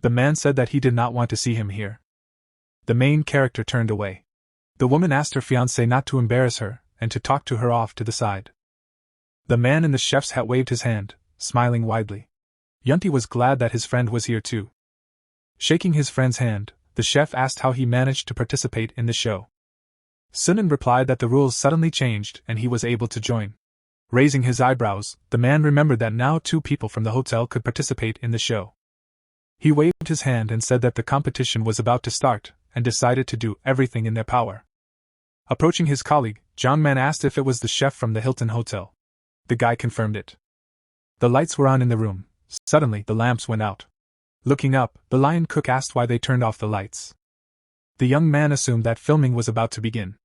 The man said that he did not want to see him here. The main character turned away. The woman asked her fiancé not to embarrass her, and to talk to her off to the side. The man in the chef's hat waved his hand, smiling widely. Yunti was glad that his friend was here too. Shaking his friend's hand, the chef asked how he managed to participate in the show. Sunan replied that the rules suddenly changed and he was able to join. Raising his eyebrows, the man remembered that now 2 people from the hotel could participate in the show. He waved his hand and said that the competition was about to start, and decided to do everything in their power. Approaching his colleague, Jongman asked if it was the chef from the Hilton Hotel. The guy confirmed it. The lights were on in the room. Suddenly, the lamps went out. Looking up, the lion cook asked why they turned off the lights. The young man assumed that filming was about to begin.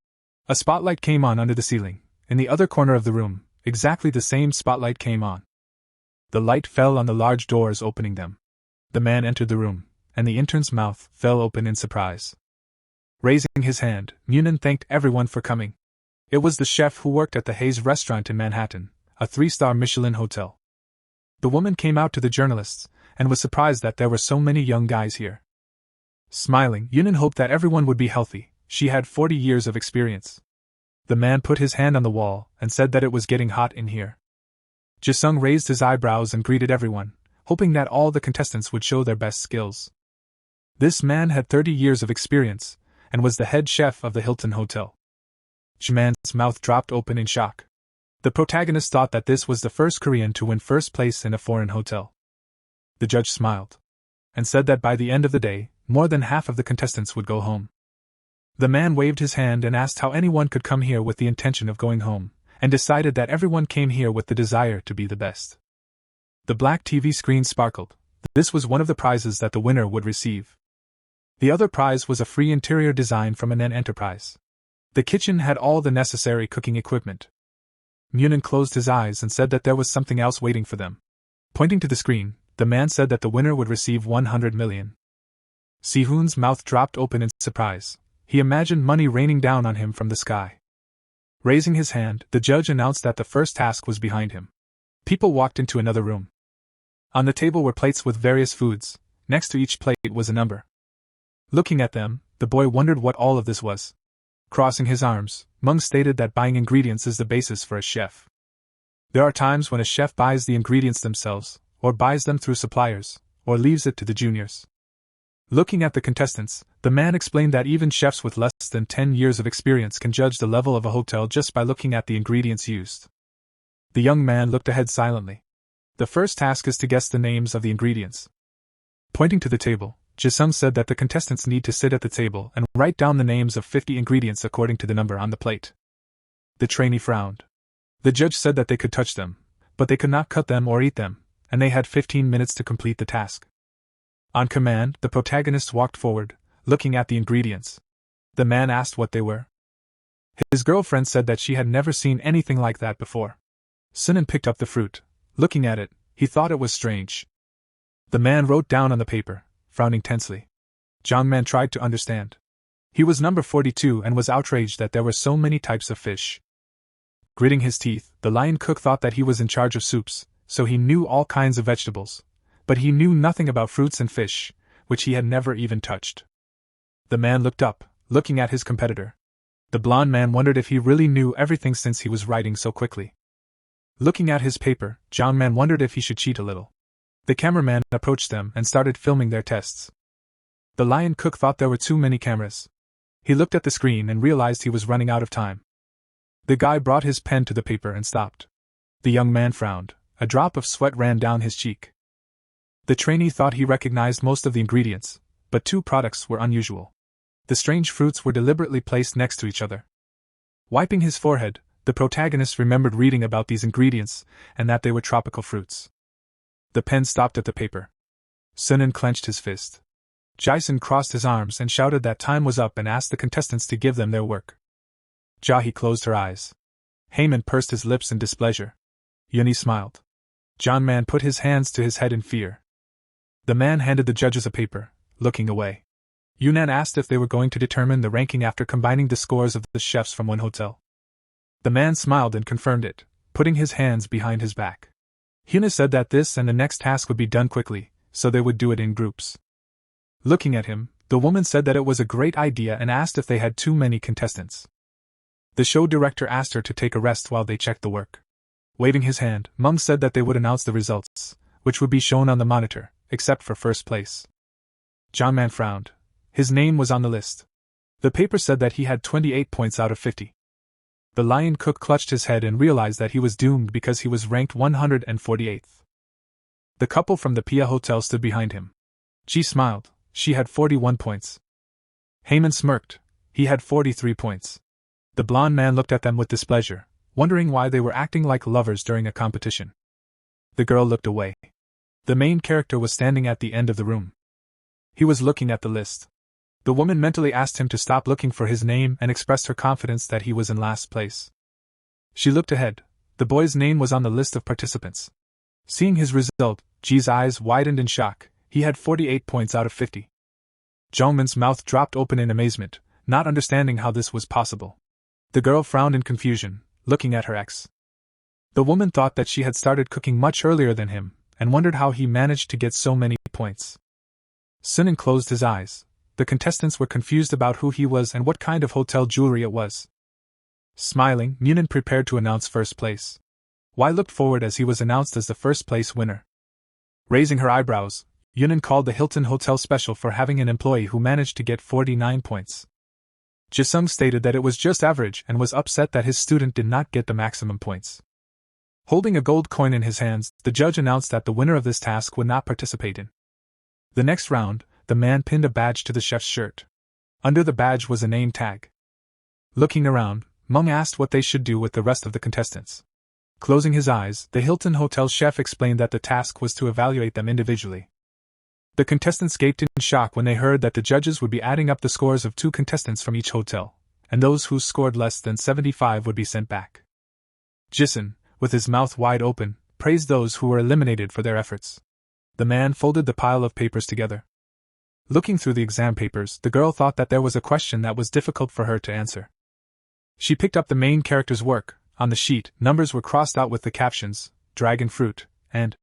A spotlight came on under the ceiling. In the other corner of the room, exactly the same spotlight came on. The light fell on the large doors opening them. The man entered the room, and the intern's mouth fell open in surprise. Raising his hand, Munin thanked everyone for coming. It was the chef who worked at the Hayes restaurant in Manhattan, a 3-star Michelin hotel. The woman came out to the journalists, and was surprised that there were so many young guys here. Smiling, Yunin hoped that everyone would be healthy. She had 40 years of experience. The man put his hand on the wall, and said that it was getting hot in here. Jisung raised his eyebrows and greeted everyone, hoping that all the contestants would show their best skills. This man had 30 years of experience, and was the head chef of the Hilton Hotel. Jman's mouth dropped open in shock. The protagonist thought that this was the first Korean to win first place in a foreign hotel. The judge smiled, and said that by the end of the day, more than half of the contestants would go home. The man waved his hand and asked how anyone could come here with the intention of going home, and decided that everyone came here with the desire to be the best. The black TV screen sparkled. This was one of the prizes that the winner would receive. The other prize was a free interior design from an enterprise. The kitchen had all the necessary cooking equipment. Munin closed his eyes and said that there was something else waiting for them. Pointing to the screen, the man said that the winner would receive 100 million. Sihun's mouth dropped open in surprise. He imagined money raining down on him from the sky. Raising his hand, the judge announced that the first task was behind him. People walked into another room. On the table were plates with various foods. Next to each plate was a number. Looking at them, the boy wondered what all of this was. Crossing his arms, Mung stated that buying ingredients is the basis for a chef. There are times when a chef buys the ingredients themselves, or buys them through suppliers, or leaves it to the juniors. Looking at the contestants, the man explained that even chefs with less than 10 years of experience can judge the level of a hotel just by looking at the ingredients used. The young man looked ahead silently. The first task is to guess the names of the ingredients. Pointing to the table, Jisung said that the contestants need to sit at the table and write down the names of 50 ingredients according to the number on the plate. The trainee frowned. The judge said that they could touch them, but they could not cut them or eat them, and they had 15 minutes to complete the task. On command, the protagonist walked forward, looking at the ingredients. The man asked what they were. His girlfriend said that she had never seen anything like that before. Sunan picked up the fruit. Looking at it, he thought it was strange. The man wrote down on the paper, frowning tensely. Jongman tried to understand. He was number 42 and was outraged that there were so many types of fish. Gritting his teeth, the lion cook thought that he was in charge of soups, so he knew all kinds of vegetables, but he knew nothing about fruits and fish, which he had never even touched. The man looked up, looking at his competitor. The blond man wondered if he really knew everything since he was writing so quickly. Looking at his paper, Jongman wondered if he should cheat a little. The cameraman approached them and started filming their tests. The lion cook thought there were too many cameras. He looked at the screen and realized he was running out of time. The guy brought his pen to the paper and stopped. The young man frowned. A drop of sweat ran down his cheek. The trainee thought he recognized most of the ingredients, but two products were unusual. The strange fruits were deliberately placed next to each other. Wiping his forehead, the protagonist remembered reading about these ingredients and that they were tropical fruits. The pen stopped at the paper. Sunan clenched his fist. Jason crossed his arms and shouted that time was up and asked the contestants to give them their work. Jahi closed her eyes. Heyman pursed his lips in displeasure. Yuni smiled. Jongman put his hands to his head in fear. The man handed the judges a paper, looking away. Yunnan asked if they were going to determine the ranking after combining the scores of the chefs from one hotel. The man smiled and confirmed it, putting his hands behind his back. Hyuna said that this and the next task would be done quickly, so they would do it in groups. Looking at him, the woman said that it was a great idea and asked if they had too many contestants. The show director asked her to take a rest while they checked the work. Waving his hand, Mung said that they would announce the results, which would be shown on the monitor, except for first place. Jongman frowned. His name was on the list. The paper said that he had 28 points out of 50. The lion cook clutched his head and realized that he was doomed because he was ranked 148th. The couple from the Pia Hotel stood behind him. Ji smiled. She had 41 points. Heyman smirked. He had 43 points. The blond man looked at them with displeasure, wondering why they were acting like lovers during a competition. The girl looked away. The main character was standing at the end of the room. He was looking at the list. The woman mentally asked him to stop looking for his name and expressed her confidence that he was in last place. She looked ahead. The boy's name was on the list of participants. Seeing his result, Ji's eyes widened in shock. He had 48 points out of 50. Jongman's mouth dropped open in amazement, not understanding how this was possible. The girl frowned in confusion, looking at her ex. The woman thought that she had started cooking much earlier than him, and wondered how he managed to get so many points. Sunan closed his eyes. The contestants were confused about who he was and what kind of hotel jewelry it was. Smiling, Munin prepared to announce first place. Wai looked forward as he was announced as the first place winner. Raising her eyebrows, Yunin called the Hilton Hotel special for having an employee who managed to get 49 points. Jisung stated that it was just average and was upset that his student did not get the maximum points. Holding a gold coin in his hands, the judge announced that the winner of this task would not participate in the next round. The man pinned a badge to the chef's shirt. Under the badge was a name tag. Looking around, Mung asked what they should do with the rest of the contestants. Closing his eyes, the Hilton Hotel chef explained that the task was to evaluate them individually. The contestants gaped in shock when they heard that the judges would be adding up the scores of 2 contestants from each hotel, and those who scored less than 75 would be sent back. Jisun, with his mouth wide open, praised those who were eliminated for their efforts. The man folded the pile of papers together. Looking through the exam papers, the girl thought that there was a question that was difficult for her to answer. She picked up the main character's work. On the sheet, numbers were crossed out with the captions, Dragon Fruit, and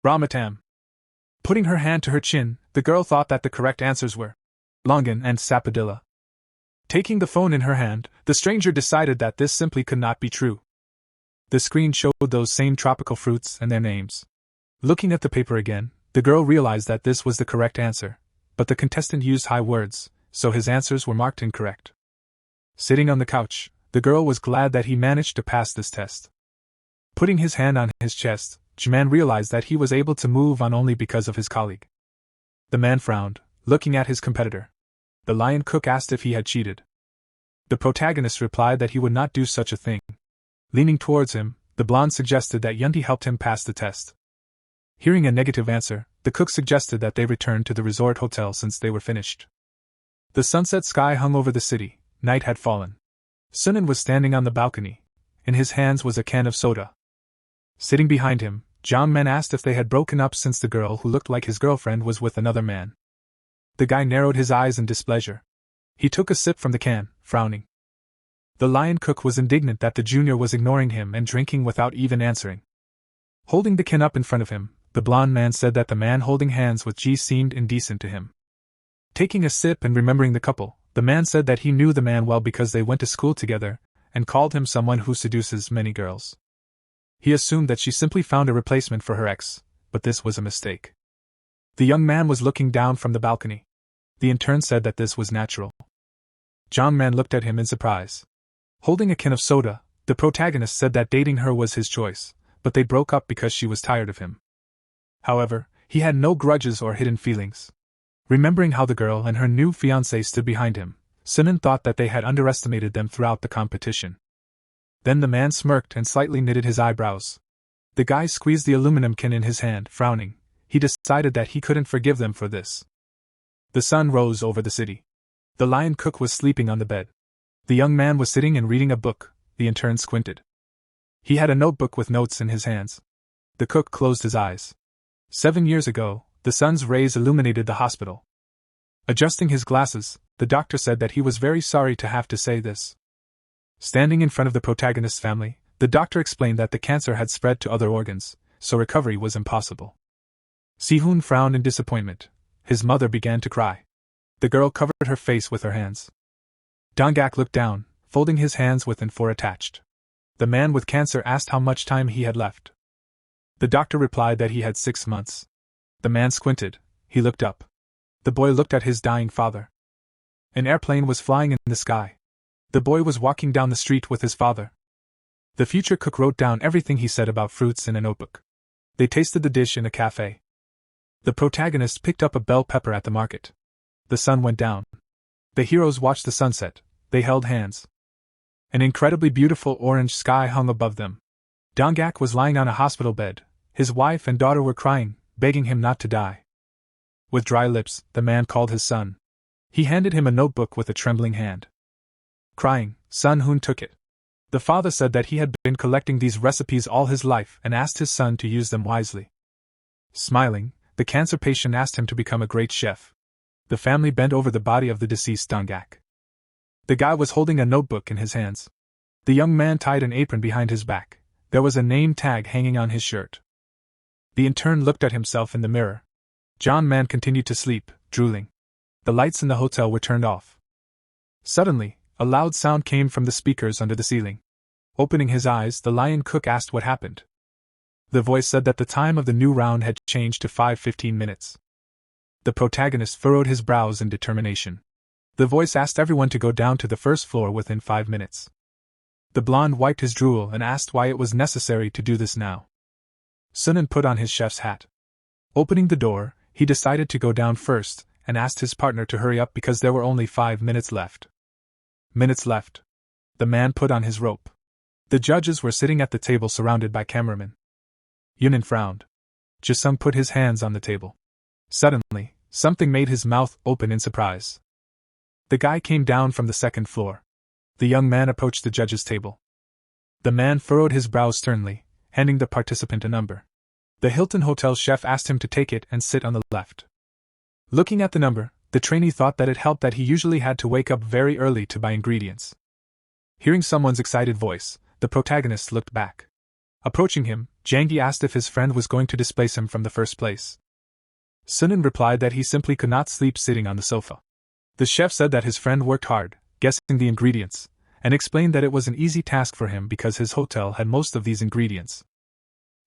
Ramatam. Putting her hand to her chin, the girl thought that the correct answers were Longan and Sapadilla. Taking the phone in her hand, the stranger decided that this simply could not be true. The screen showed those same tropical fruits and their names. Looking at the paper again, the girl realized that this was the correct answer. But the contestant used high words, so his answers were marked incorrect. Sitting on the couch, the girl was glad that he managed to pass this test. Putting his hand on his chest, Jiman realized that he was able to move on only because of his colleague. The man frowned. looking at his competitor. The lion cook asked if he had cheated. The protagonist replied that he would not do such a thing. Leaning towards him, the blonde suggested that Yunti helped him pass the test. Hearing a negative answer, the cook suggested that they return to the resort hotel since they were finished. The sunset sky hung over the city. Night had fallen. Sunan was standing on the balcony. In his hands was a can of soda. Sitting behind him, John Man asked if they had broken up since the girl who looked like his girlfriend was with another man. The guy narrowed his eyes in displeasure. He took a sip from the can, frowning. The lion cook was indignant that the junior was ignoring him and drinking without even answering. Holding the can up in front of him, the blonde man said that the man holding hands with G seemed indecent to him. Taking a sip and remembering the couple, the man said that he knew the man well because they went to school together, and called him someone who seduces many girls. He assumed that she simply found a replacement for her ex, but this was a mistake. The young man was looking down from the balcony. The intern said that this was natural. John Man looked at him in surprise. Holding a can of soda, the protagonist said that dating her was his choice, but they broke up because she was tired of him. However, he had no grudges or hidden feelings. Remembering how the girl and her new fiancé stood behind him, Sunan thought that they had underestimated them throughout the competition. Then the man smirked and slightly knitted his eyebrows. The guy squeezed the aluminum can in his hand, frowning. He decided that he couldn't forgive them for this. The sun rose over the city. The lion cook was sleeping on the bed. The young man was sitting and reading a book. The intern squinted. He had a notebook with notes in his hands. The cook closed his eyes. 7 years ago, the sun's rays illuminated the hospital. Adjusting his glasses, the doctor said that he was very sorry to have to say this. Standing in front of the protagonist's family, the doctor explained that the cancer had spread to other organs, so recovery was impossible. Si-hoon frowned in disappointment. His mother began to cry. The girl covered her face with her hands. Dong-gak looked down, folding his hands with and four attached. The man with cancer asked how much time he had left. The doctor replied that he had 6 months. The man squinted. He looked up. The boy looked at his dying father. An airplane was flying in the sky. The boy was walking down the street with his father. The future cook wrote down everything he said about fruits in a notebook. They tasted the dish in a cafe. The protagonist picked up a bell pepper at the market. The sun went down. The heroes watched the sunset. They held hands. An incredibly beautiful orange sky hung above them. Dong-gak was lying on a hospital bed. His wife and daughter were crying, begging him not to die. With dry lips, the man called his son. He handed him a notebook with a trembling hand. Crying, Sun Hoon took it. The father said that he had been collecting these recipes all his life and asked his son to use them wisely. Smiling, the cancer patient asked him to become a great chef. The family bent over the body of the deceased Dong-gak. The guy was holding a notebook in his hands. The young man tied an apron behind his back. There was a name tag hanging on his shirt. The intern looked at himself in the mirror. John Man continued to sleep, drooling. The lights in the hotel were turned off. Suddenly, a loud sound came from the speakers under the ceiling. Opening his eyes, the lion cook asked what happened. The voice said that the time of the new round had changed to 5:15 minutes. The protagonist furrowed his brows in determination. The voice asked everyone to go down to the first floor within 5 minutes. The blonde wiped his drool and asked why it was necessary to do this now. Sunan put on his chef's hat. Opening the door, he decided to go down first, and asked his partner to hurry up because there were only 5 minutes left. Minutes left. The man put on his rope. The judges were sitting at the table surrounded by cameramen. Yunin frowned. Jisung put his hands on the table. Suddenly, something made his mouth open in surprise. The guy came down from the second floor. The young man approached the judge's table. The man furrowed his brows sternly, handing the participant a number. The Hilton Hotel chef asked him to take it and sit on the left. Looking at the number, the trainee thought that it helped that he usually had to wake up very early to buy ingredients. Hearing someone's excited voice, the protagonist looked back. Approaching him, Jangi asked if his friend was going to displace him from the first place. Sunan replied that he simply could not sleep sitting on the sofa. The chef said that his friend worked hard, guessing the ingredients, and explained that it was an easy task for him because his hotel had most of these ingredients.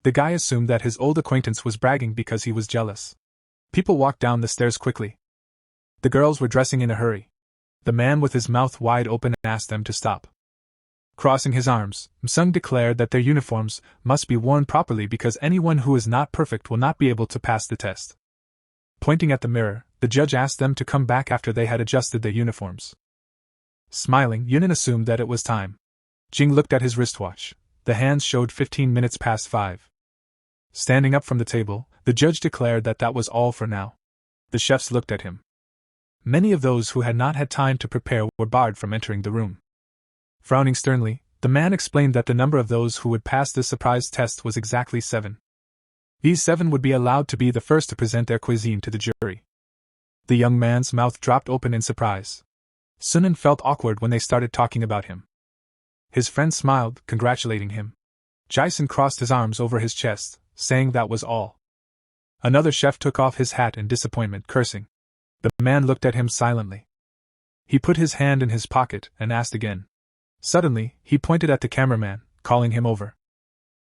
The guy assumed that his old acquaintance was bragging because he was jealous. People walked down the stairs quickly. The girls were dressing in a hurry. The man with his mouth wide open asked them to stop. Crossing his arms, Msung declared that their uniforms must be worn properly because anyone who is not perfect will not be able to pass the test. Pointing at the mirror, The judge asked them to come back after they had adjusted their uniforms. Smiling, Yunin assumed that it was time. Jing looked at his wristwatch. The hands showed 15 minutes past 5. Standing up from the table, the judge declared that that was all for now. The chefs looked at him. Many of those who had not had time to prepare were barred from entering the room. Frowning sternly, the man explained that the number of those who would pass this surprise test was exactly 7. These 7 would be allowed to be the first to present their cuisine to the jury. The young man's mouth dropped open in surprise. Sunan felt awkward when they started talking about him. His friend smiled, congratulating him. Jason crossed his arms over his chest, saying that was all. Another chef took off his hat in disappointment, cursing. The man looked at him silently. He put his hand in his pocket and asked again. Suddenly, he pointed at the cameraman, calling him over.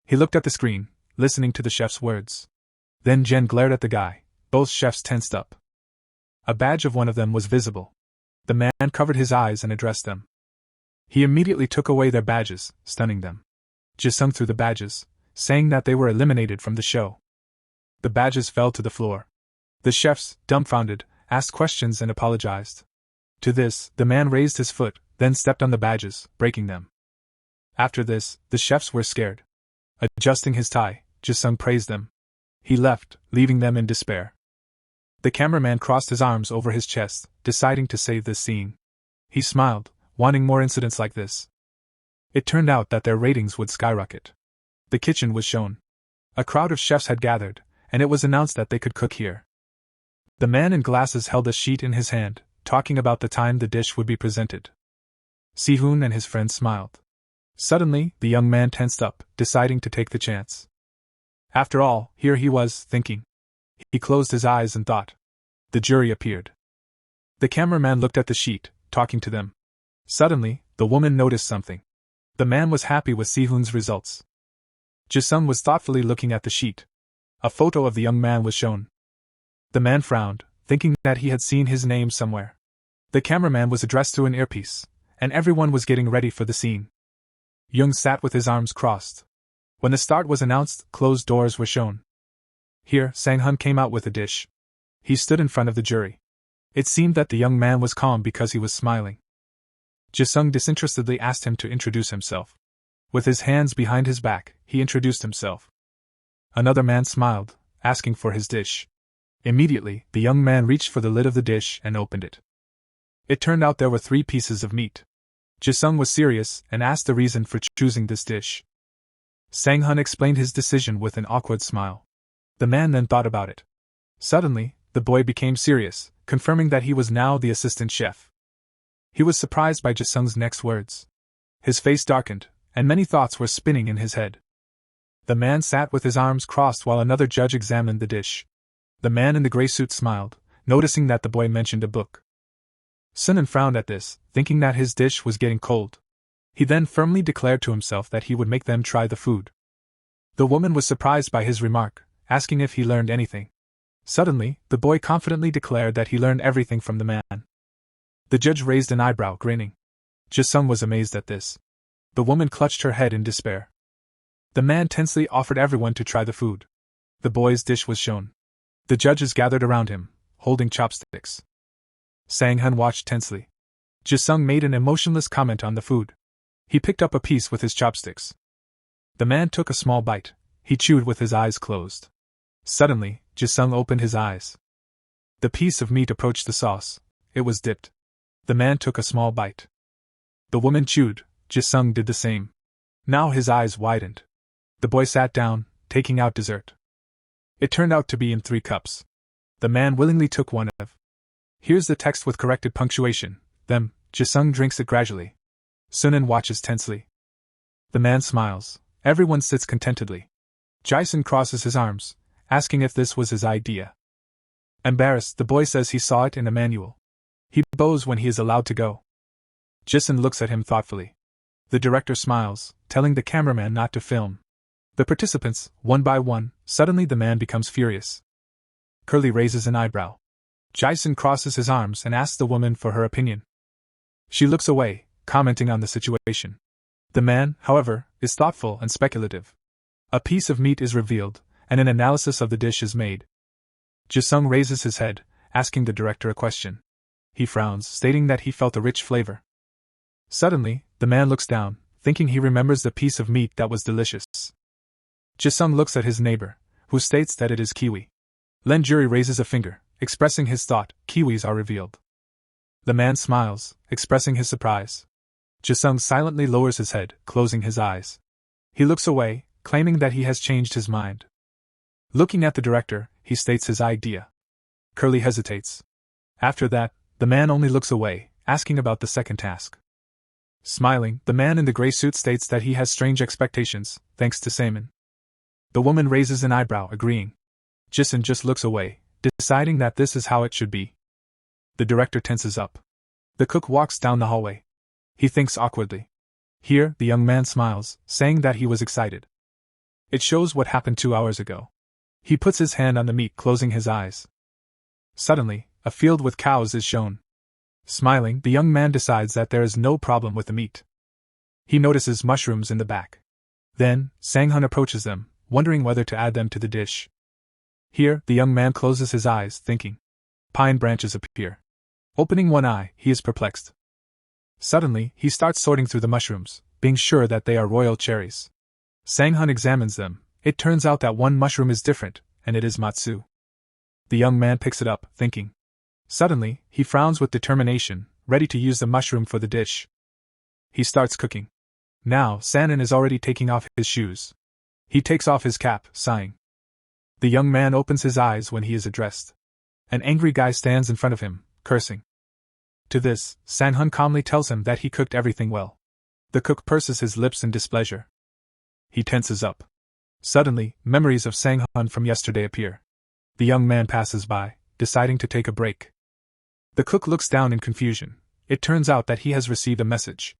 He looked at the screen, listening to the chef's words. Then Jen glared at the guy. Both chefs tensed up. A badge of one of them was visible. The man covered his eyes and addressed them. He immediately took away their badges, stunning them. Jisung threw the badges, saying that they were eliminated from the show. The badges fell to the floor. The chefs, dumbfounded, asked questions and apologized. To this, the man raised his foot, then stepped on the badges, breaking them. After this, the chefs were scared. Adjusting his tie, Jisung praised them. He left, leaving them in despair. The cameraman crossed his arms over his chest, deciding to save this scene. He smiled, wanting more incidents like this. It turned out that their ratings would skyrocket. The kitchen was shown. A crowd of chefs had gathered, and it was announced that they could cook here. The man in glasses held a sheet in his hand, talking about the time the dish would be presented. Si-hoon and his friend smiled. Suddenly, the young man tensed up, deciding to take the chance. After all, here he was, thinking. He closed his eyes and thought. The jury appeared. The cameraman looked at the sheet, talking to them. Suddenly, the woman noticed something. The man was happy with Si-hoon's results. Jisung was thoughtfully looking at the sheet. A photo of the young man was shown. The man frowned, thinking that he had seen his name somewhere. The cameraman was addressed through an earpiece, and everyone was getting ready for the scene. Jung sat with his arms crossed. When the start was announced, closed doors were shown. Here, Sang-hun came out with a dish. He stood in front of the jury. It seemed that the young man was calm because he was smiling. Jisung disinterestedly asked him to introduce himself. With his hands behind his back, he introduced himself. Another man smiled, asking for his dish. Immediately, the young man reached for the lid of the dish and opened it. It turned out there were 3 pieces of meat. Jisung was serious and asked the reason for choosing this dish. Sang-hun explained his decision with an awkward smile. The man then thought about it. Suddenly, the boy became serious, confirming that he was now the assistant chef. He was surprised by Jisung's next words. His face darkened, and many thoughts were spinning in his head. The man sat with his arms crossed while another judge examined the dish. The man in the gray suit smiled, noticing that the boy mentioned a book. Sunan frowned at this, thinking that his dish was getting cold. He then firmly declared to himself that he would make them try the food. The woman was surprised by his remark, asking if he learned anything. Suddenly, the boy confidently declared that he learned everything from the man. The judge raised an eyebrow, grinning. Jisung was amazed at this. The woman clutched her head in despair. The man tensely offered everyone to try the food. The boy's dish was shown. The judges gathered around him, holding chopsticks. Sang-hun watched tensely. Jisung made an emotionless comment on the food. He picked up a piece with his chopsticks. The man took a small bite. He chewed with his eyes closed. Suddenly, Jisung opened his eyes. The piece of meat approached the sauce. It was dipped. The man took a small bite. The woman chewed. Jisung did the same. Now his eyes widened. The boy sat down, taking out dessert. It turned out to be in 3 cups. The man willingly took one of. Here's the text with corrected punctuation. Then, Jisung drinks it gradually. Sunan watches tensely. The man smiles. Everyone sits contentedly. Jason crosses his arms, asking if this was his idea. Embarrassed, the boy says he saw it in a manual. He bows when he is allowed to go. Jason looks at him thoughtfully. The director smiles, telling the cameraman not to film. The participants, one by one, suddenly the man becomes furious. Curly raises an eyebrow. Jason crosses his arms and asks the woman for her opinion. She looks away, commenting on the situation. The man, however, is thoughtful and speculative. A piece of meat is revealed, and an analysis of the dish is made. Jisung raises his head, asking the director a question. He frowns, stating that he felt a rich flavor. Suddenly, the man looks down, thinking he remembers the piece of meat that was delicious. Jisung looks at his neighbor, who states that it is kiwi. Len Juri raises a finger, expressing his thought, kiwis are revealed. The man smiles, expressing his surprise. Jisung silently lowers his head, closing his eyes. He looks away, claiming that he has changed his mind. Looking at the director, he states his idea. Curly hesitates. After that, the man only looks away, asking about the second task. Smiling, the man in the gray suit states that he has strange expectations, thanks to Saemin. The woman raises an eyebrow, agreeing. Jisun just looks away, deciding that this is how it should be. The director tenses up. The cook walks down the hallway. He thinks awkwardly. Here, the young man smiles, saying that he was excited. It shows what happened 2 hours ago. He puts his hand on the meat, closing his eyes. Suddenly, a field with cows is shown. Smiling, the young man decides that there is no problem with the meat. He notices mushrooms in the back. Then, Sang-hun approaches them, wondering whether to add them to the dish. Here, the young man closes his eyes, thinking. Pine branches appear. Opening one eye, he is perplexed. Suddenly, he starts sorting through the mushrooms, being sure that they are royal cherries. Sang-hun examines them. It turns out that one mushroom is different, and it is matsu. The young man picks it up, thinking. Suddenly, he frowns with determination, ready to use the mushroom for the dish. He starts cooking. Now, Sanin is already taking off his shoes. He takes off his cap, sighing. The young man opens his eyes when he is addressed. An angry guy stands in front of him, cursing. To this, Sang-hun calmly tells him that he cooked everything well. The cook purses his lips in displeasure. He tenses up. Suddenly, memories of Sang-hun from yesterday appear. The young man passes by, deciding to take a break. The cook looks down in confusion. It turns out that he has received a message.